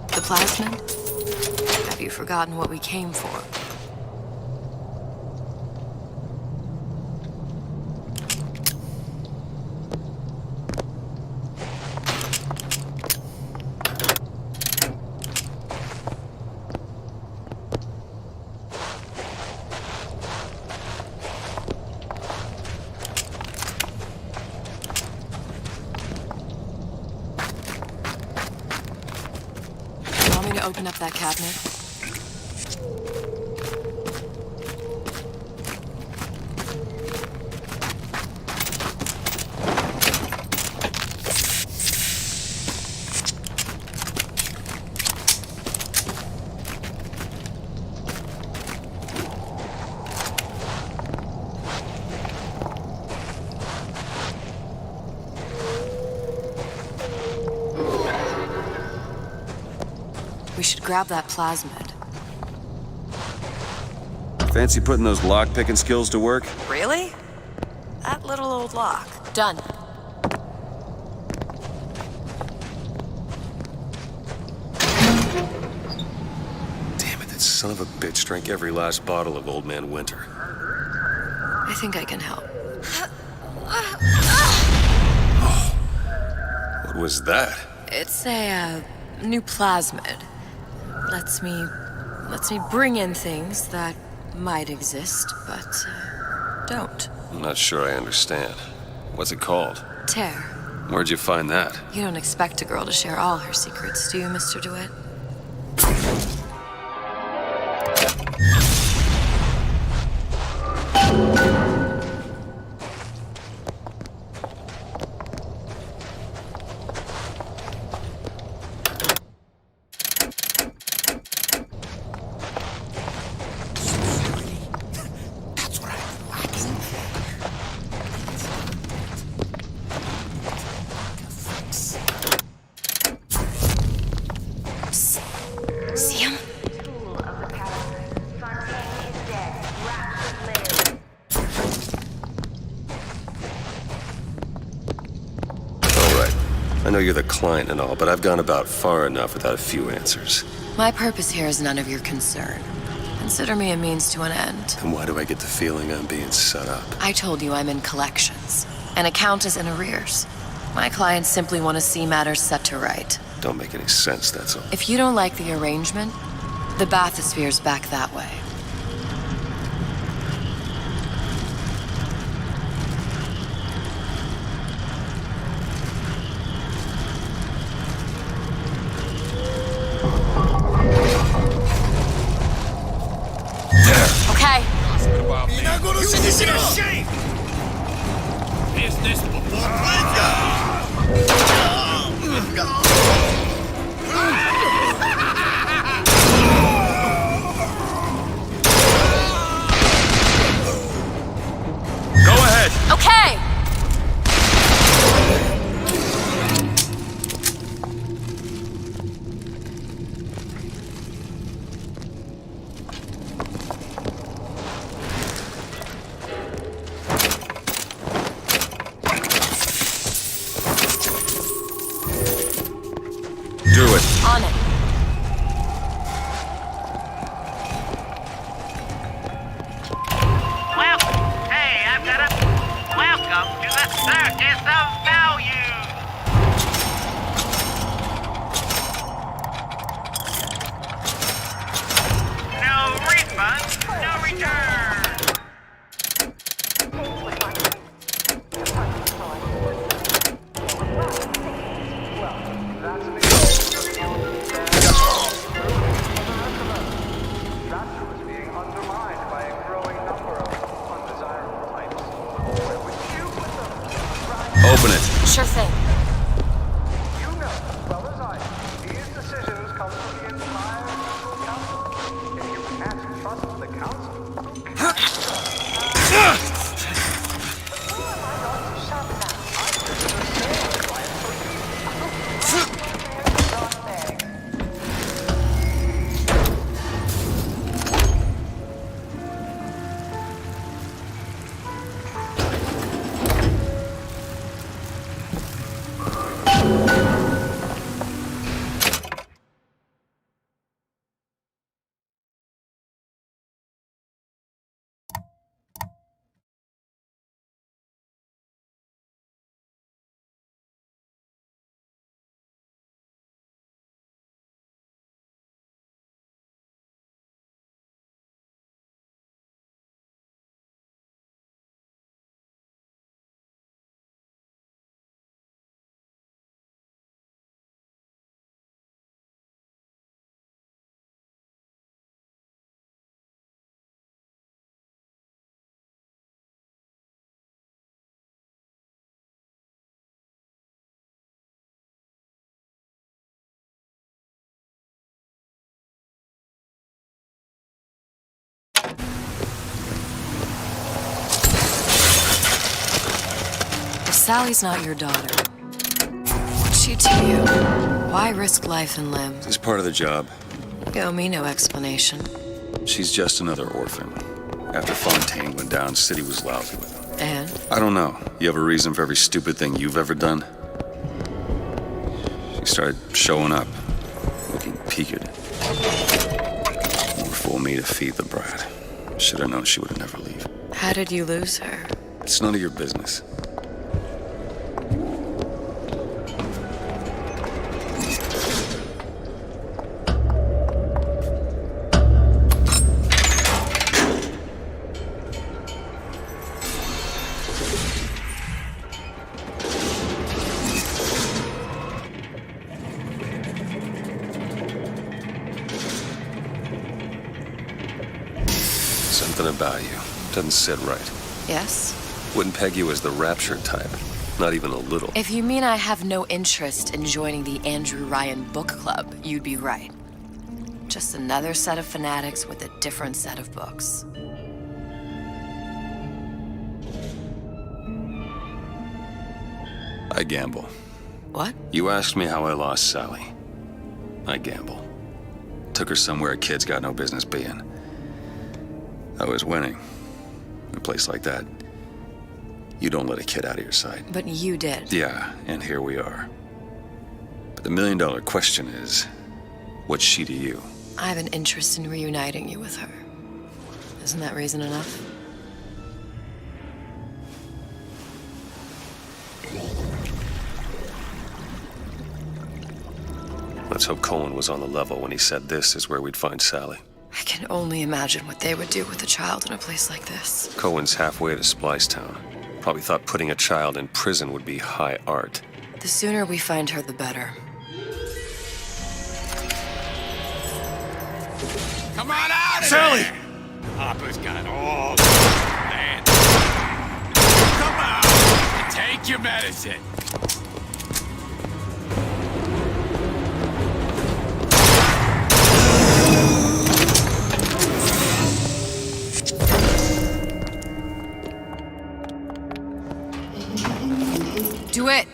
S2: the plasmid? Have you forgotten what we came for? Open up that cabinet. We should grab that plasmid.
S3: Fancy putting those lock-picking skills to work?
S2: Really? That little old lock. Done.
S3: Damn it, that son of a bitch drank every last bottle of Old Man Winter.
S2: I think I can help.
S3: What was that?
S2: It's a new plasmid. Lets me bring in things that might exist, but don't.
S3: I'm not sure I understand. What's it called?
S2: Tear.
S3: Where'd you find that?
S2: You don't expect a girl to share all her secrets, do you, Mr. DeWitt?
S3: I know you're the client and all, but I've gone about far enough without a few answers.
S2: My purpose here is none of your concern. Consider me a means to an end.
S3: And why do I get the feeling I'm being set up?
S2: I told you I'm in collections. An account is in arrears. My clients simply want to see matters set to right.
S3: Don't make any sense, that's all.
S2: If you don't like the arrangement, the bathysphere's back that way.
S16: Business before pleasure!
S3: Go ahead!
S2: Okay!
S3: Do it.
S2: On it.
S13: Welcome. Hey, I've got a... Welcome to the Circus of Value. No refund, no return.
S2: Sally's not your daughter. What's she to you? Why risk life and limb?
S3: It's part of the job.
S2: You owe me no explanation.
S3: She's just another orphan. After Fontaine went down, City was lousy with him.
S2: And?
S3: I don't know. You have a reason for every stupid thing you've ever done? She started showing up, looking peaked. More fool me to feed the brat. Should have known she would never leave.
S2: How did you lose her?
S3: It's none of your business. Something about you doesn't sit right.
S2: Yes?
S3: Wouldn't peg you as the rapture type. Not even a little.
S2: If you mean I have no interest in joining the Andrew Ryan book club, you'd be right. Just another set of fanatics with a different set of books.
S3: I gamble.
S2: What?
S3: You asked me how I lost Sally. I gamble. Took her somewhere kids got no business being. I was winning. In a place like that, you don't let a kid out of your sight.
S2: But you did.
S3: Yeah, and here we are. But the million-dollar question is, what's she to you?
S2: I have an interest in reuniting you with her. Isn't that reason enough?
S3: Let's hope Cohen was on the level when he said this is where we'd find Sally.
S2: I can only imagine what they would do with a child in a place like this.
S3: Cohen's halfway to Splicetown. Probably thought putting a child in prison would be high art.
S2: The sooner we find her, the better.
S16: Come on out of
S3: Sally!
S16: there! Papa's got all the land. Come on! Take your medicine.
S2: Do it!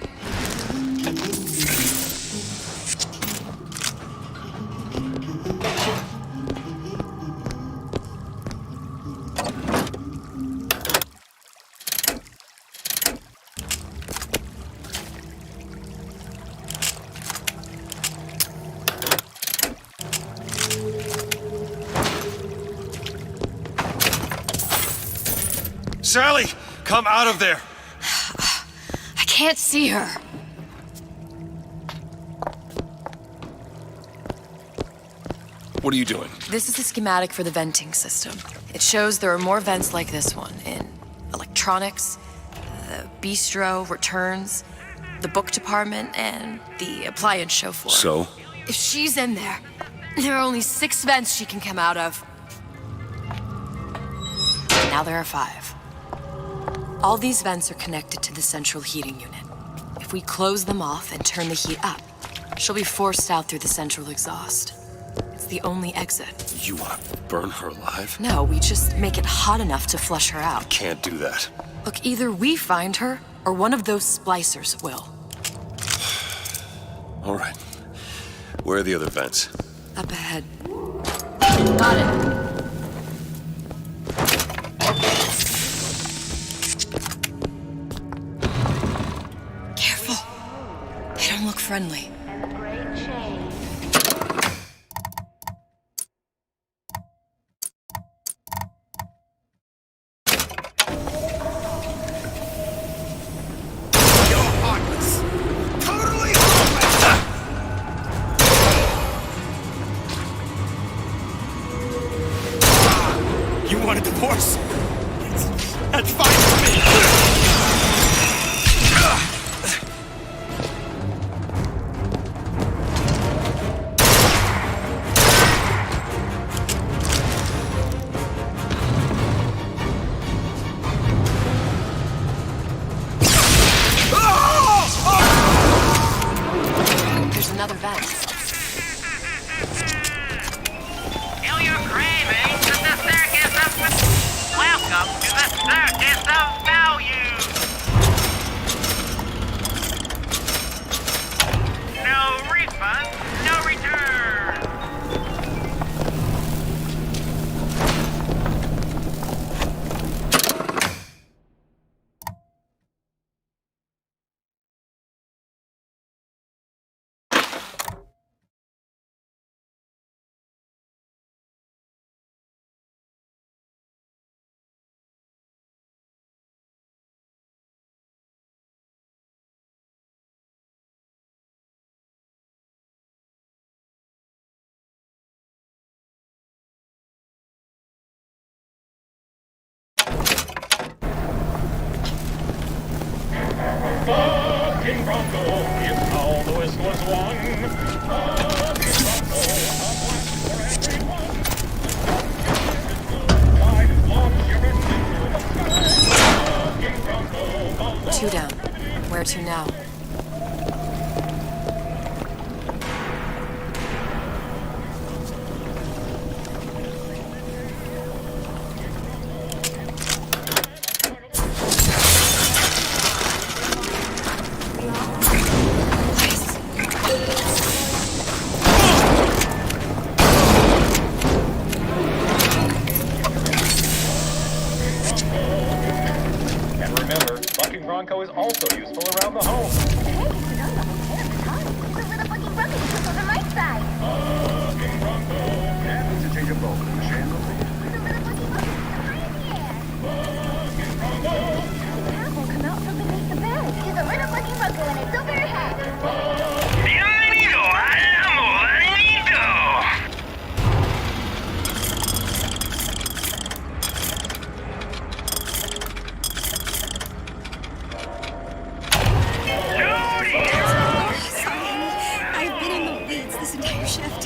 S3: Sally! Come out of there!
S2: I can't see her.
S3: What are you doing?
S2: This is the schematic for the venting system. It shows there are more vents like this one in electronics, the bistro, returns, the book department, and the appliance show floor.
S3: So?
S2: If she's in there, there are only 6 vents she can come out of. Now there are 5. All these vents are connected to the central heating unit. If we close them off and turn the heat up, she'll be forced out through the central exhaust. It's the only exit.
S3: You want to burn her alive?
S2: No, we just make it hot enough to flush her out.
S3: Can't do that.
S2: Look, either we find her, or one of those splicers will.
S3: All right. Where are the other vents?
S2: Up ahead. Got it. Careful. They don't look friendly.
S16: You want a divorce? That's fine with me.
S2: There's another vent.
S13: Feel your cravings at the circus of... Welcome to the circus of value!
S15: Time shift.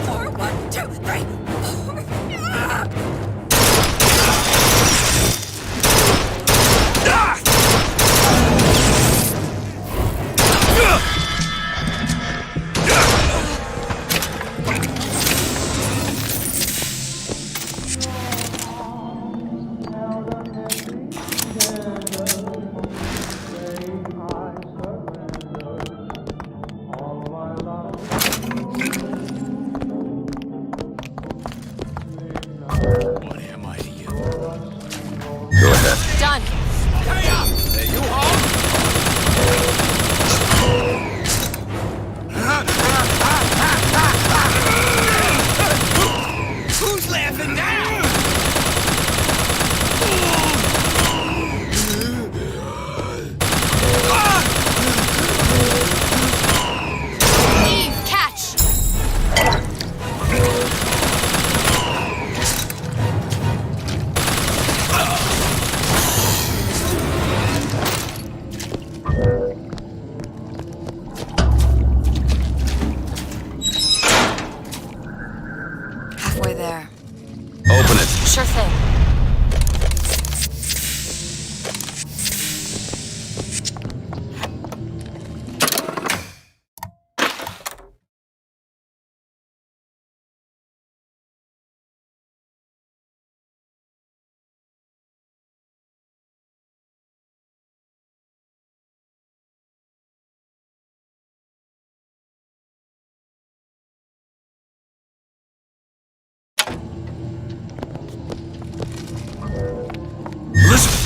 S15: Four, 1, 2, 3, 4.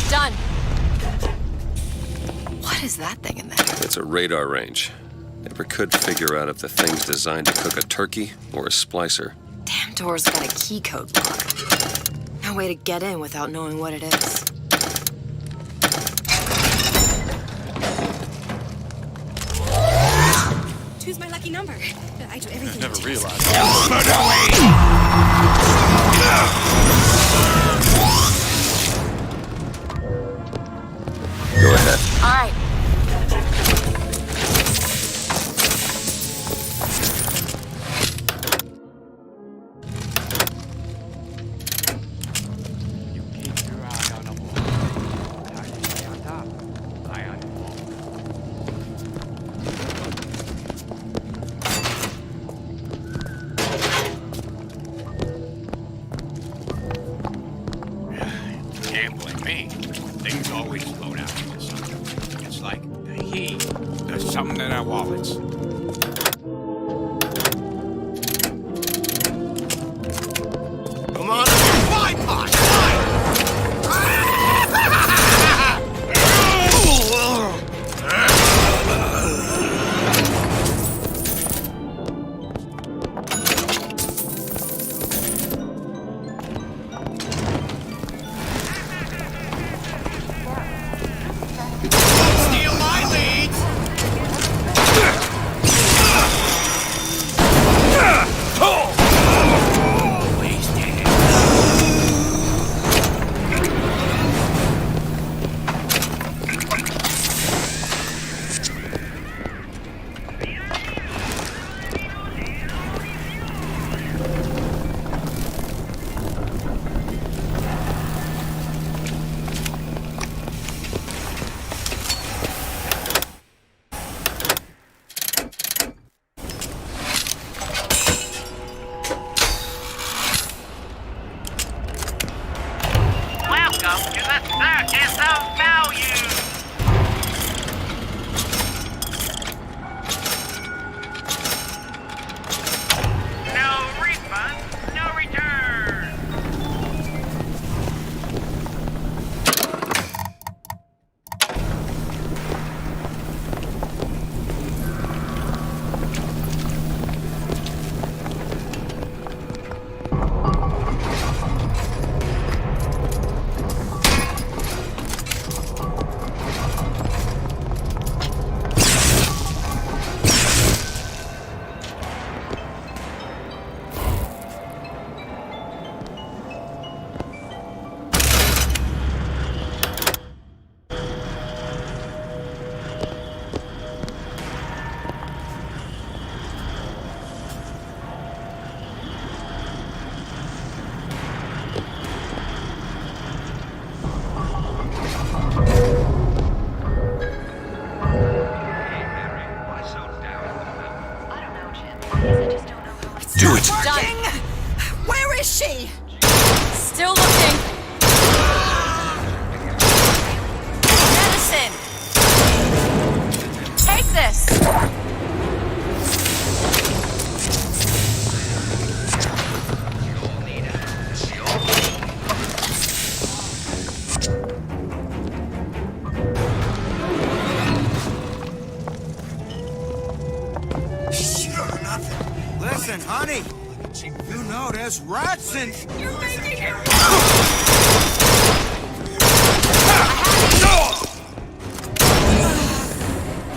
S2: Done. What is that thing in there?
S3: It's a radar range. Never could figure out if the thing's designed to cook a turkey or a splicer.
S2: Damn door's got a key code lock. No way to get in without knowing what it is.
S15: Choose my lucky number. I do everything.
S16: Never realized.
S3: Go ahead.
S2: All right.
S16: You keep your eye on the wall. How do you stay on top? Eye on the wall. Can't blame me. Things always slow down into something. It's like the heat does something in our wallets.
S10: Come on, fly pot!
S16: Steal my leads!
S10: No, there's rats in...
S15: You're making it...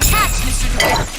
S15: Catch, Mr. DeWitt!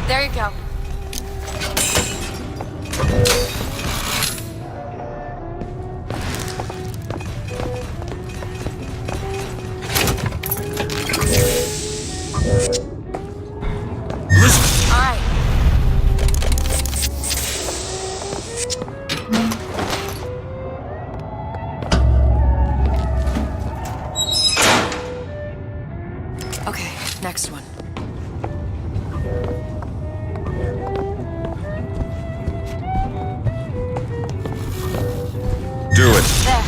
S2: There you go. All right. Okay, next one.
S3: Do it.
S2: There.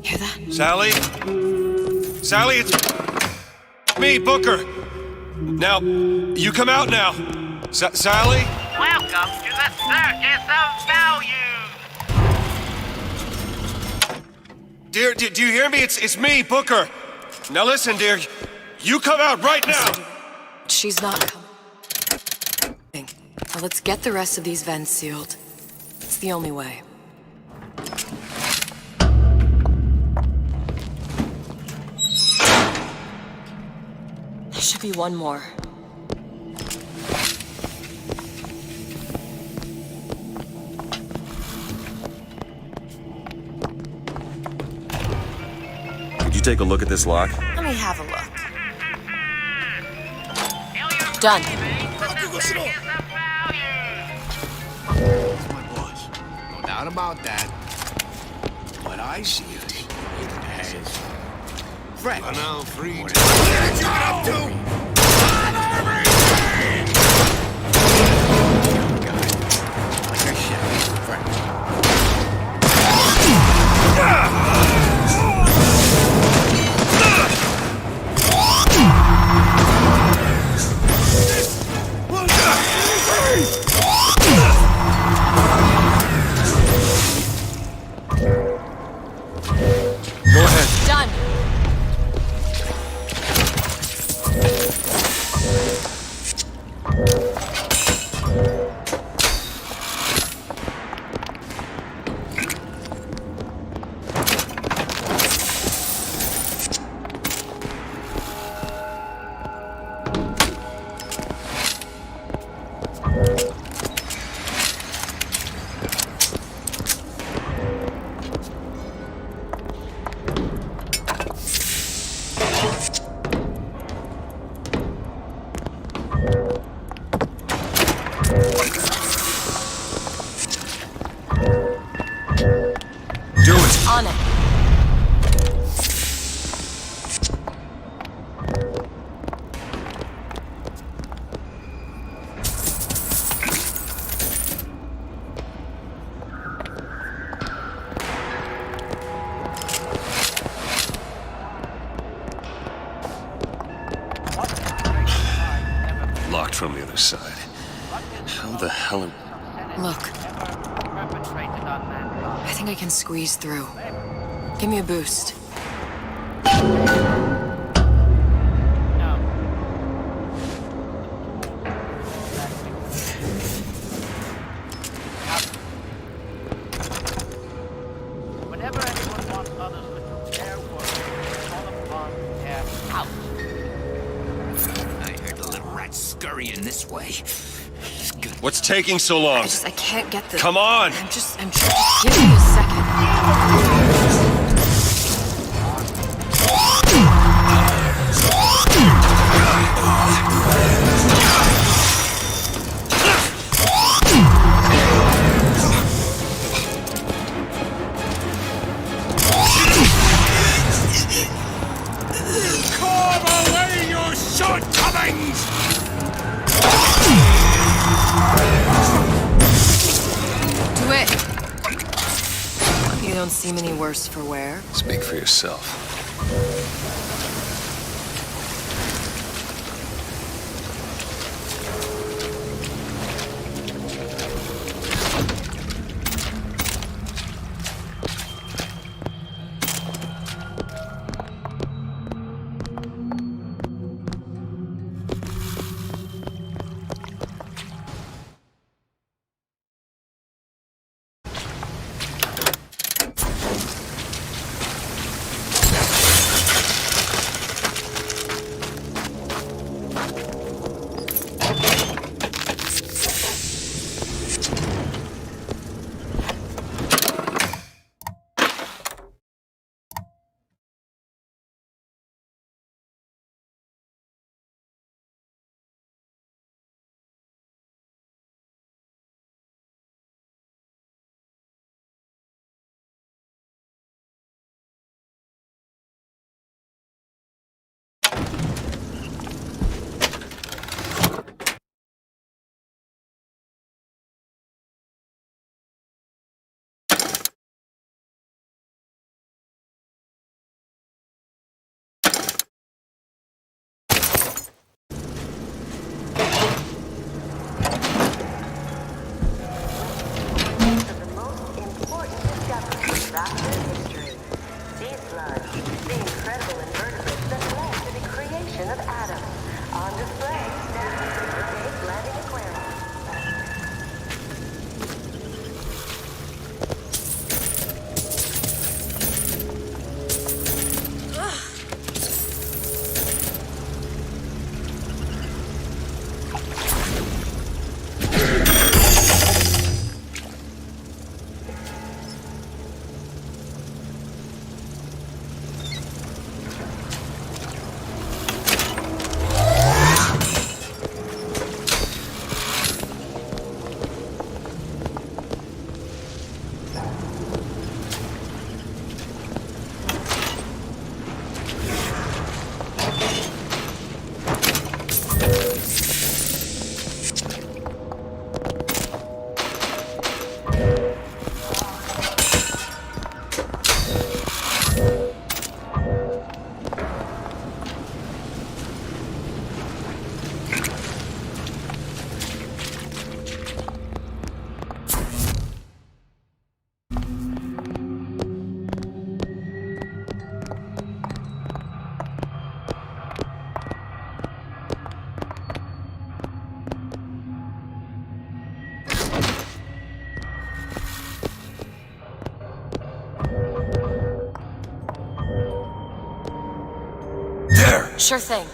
S2: Hear that?
S19: Sally? Sally, it's me, Booker. Now, you come out now. Sally?
S13: Welcome to the circus of value.
S19: Dear, do you hear me? It's me, Booker. Now listen, dear. You come out right now.
S2: She's not coming. Now let's get the rest of these vents sealed. It's the only way. There should be one more.
S3: Could you take a look at this lock?
S2: Let me have a look. Done.
S10: He's my boss. No doubt about that. But I see it as friends. I'm now free. What are you up to? I'm everything! Like I said, friends.
S19: Go ahead.
S2: Done.
S19: Do it.
S2: On it.
S3: Locked from the other side. How the hell am...
S2: Look. I think I can squeeze through. Give me a boost.
S10: scurrying this way.
S19: What's taking so long?
S2: I can't get the...
S19: Come on!
S2: I'm just give me a second.
S16: Carve away your shortcomings!
S2: Do it. You don't seem any worse for wear.
S3: Speak for yourself.
S2: Sure thing.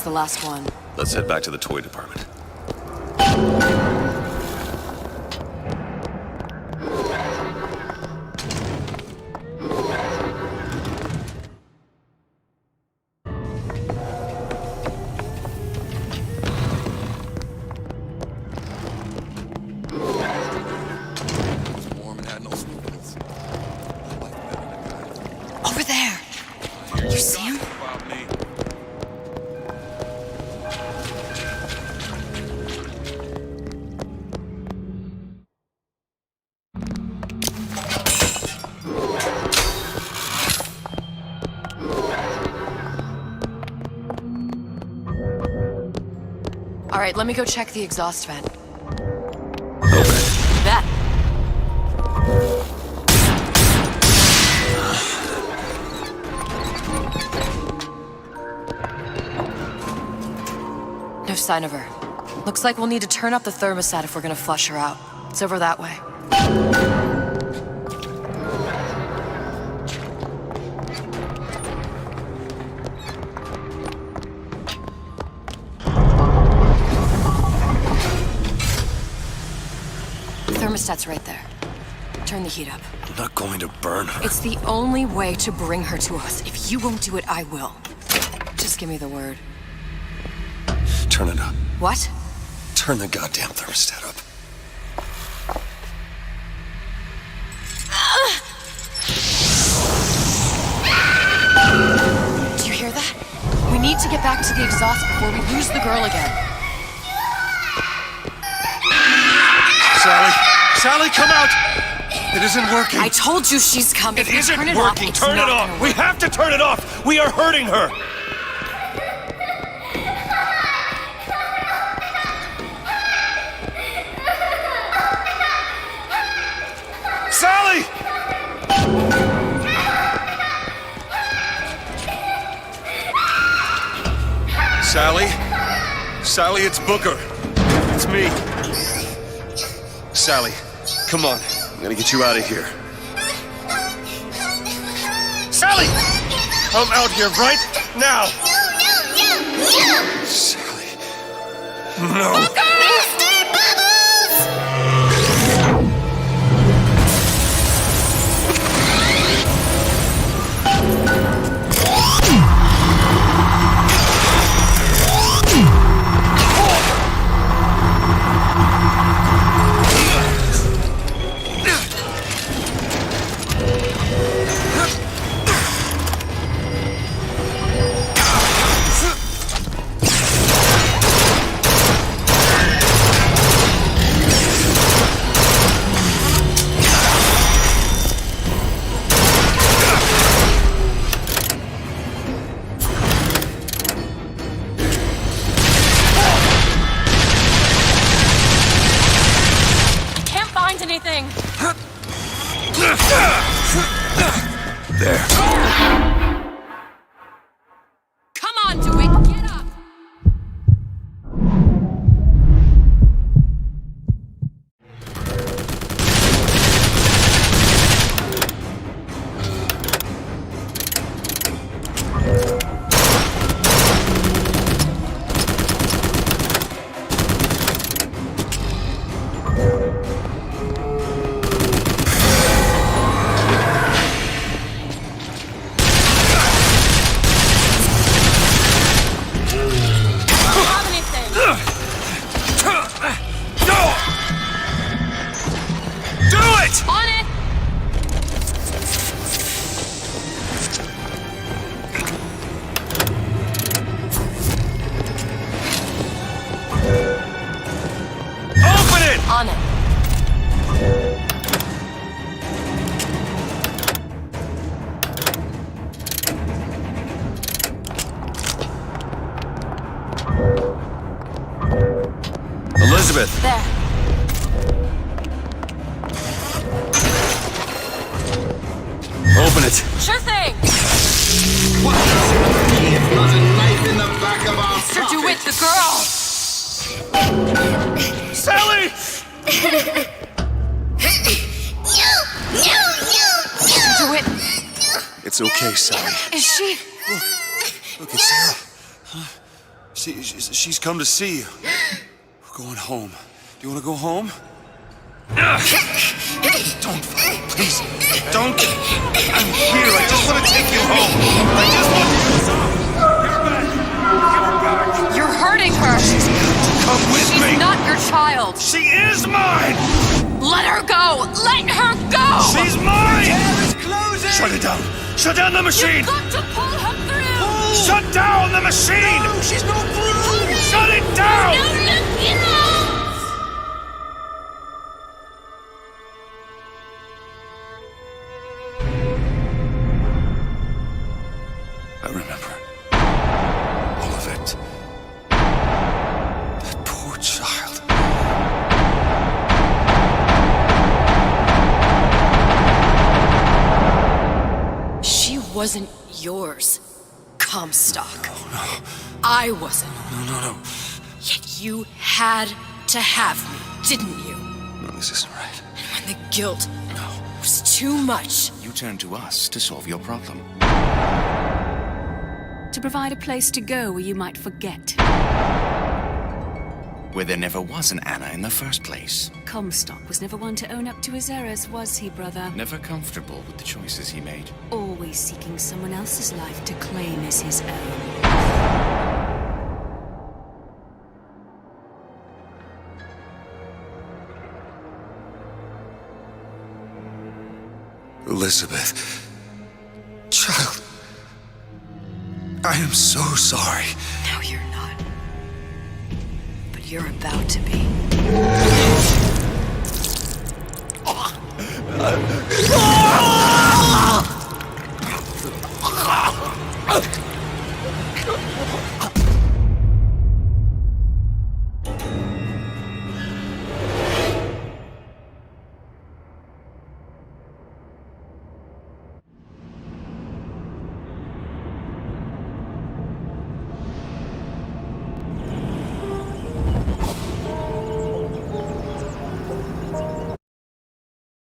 S2: the last one.
S3: Let's head back to the toy department.
S2: Over there. You see him? All right, let me go check the exhaust vent.
S3: Open it.
S2: That. No sign of her. Looks like we'll need to turn up the thermostat if we're gonna flush her out. It's over that way. Thermostat's right there. Turn the heat up.
S3: I'm not going to burn her.
S2: It's the only way to bring her to us. If you won't do it, I will. Just give me the word.
S3: Turn it up.
S2: What?
S3: Turn the goddamn thermostat up.
S2: Do you hear that? We need to get back to the exhaust before we lose the girl again.
S19: Sally! Sally, come out! It isn't working.
S2: I told you she's coming.
S19: It isn't
S2: turn it
S19: working.
S2: Off,
S19: Turn it off. We have to turn it off. We are hurting her. Sally! Sally? Sally, it's Booker. It's me. Sally, come on. I'm gonna get you out of here. Sally! Come out here right now! Sally. No.
S3: There.
S2: Come on, DeWitt, get up! On it.
S3: Elizabeth.
S2: There.
S3: Open it.
S2: Sure thing.
S10: What? He's got a knife in the back of our
S2: Mr. DeWitt, the girl.
S19: Sally!
S2: Mr. DeWitt.
S3: It's okay, Sally.
S2: Is she?
S3: Look, it's Sarah.
S1: She's come to see you. We're going home. Do you want to go home? Don't, please, don't. I'm here. I just want to take you home. I just want you.
S2: You're hurting her.
S1: Come with me.
S2: She's not your child.
S1: She is mine.
S2: Let her go. Let her go.
S1: She's mine. Shut it down. Shut down the machine.
S2: You've got to pull her through.
S1: Shut down the machine.
S10: No, she's no through.
S1: Shut it down. I remember all of it. That poor child.
S2: She wasn't yours, Comstock.
S1: No.
S2: I wasn't.
S1: No.
S2: Yet you had to have me, didn't you?
S1: No, this isn't right.
S2: And when the guilt was too much,
S6: You turn to us to solve your problem.
S20: To provide a place to go where you might forget.
S6: Where there never was an Anna in the first place.
S20: Comstock was never one to own up to his errors, was he, brother?
S6: Never comfortable with the choices he made.
S20: Always seeking someone else's life to claim as his own.
S1: Elizabeth. Child. I am so sorry.
S2: no, you're not. But you're about to be.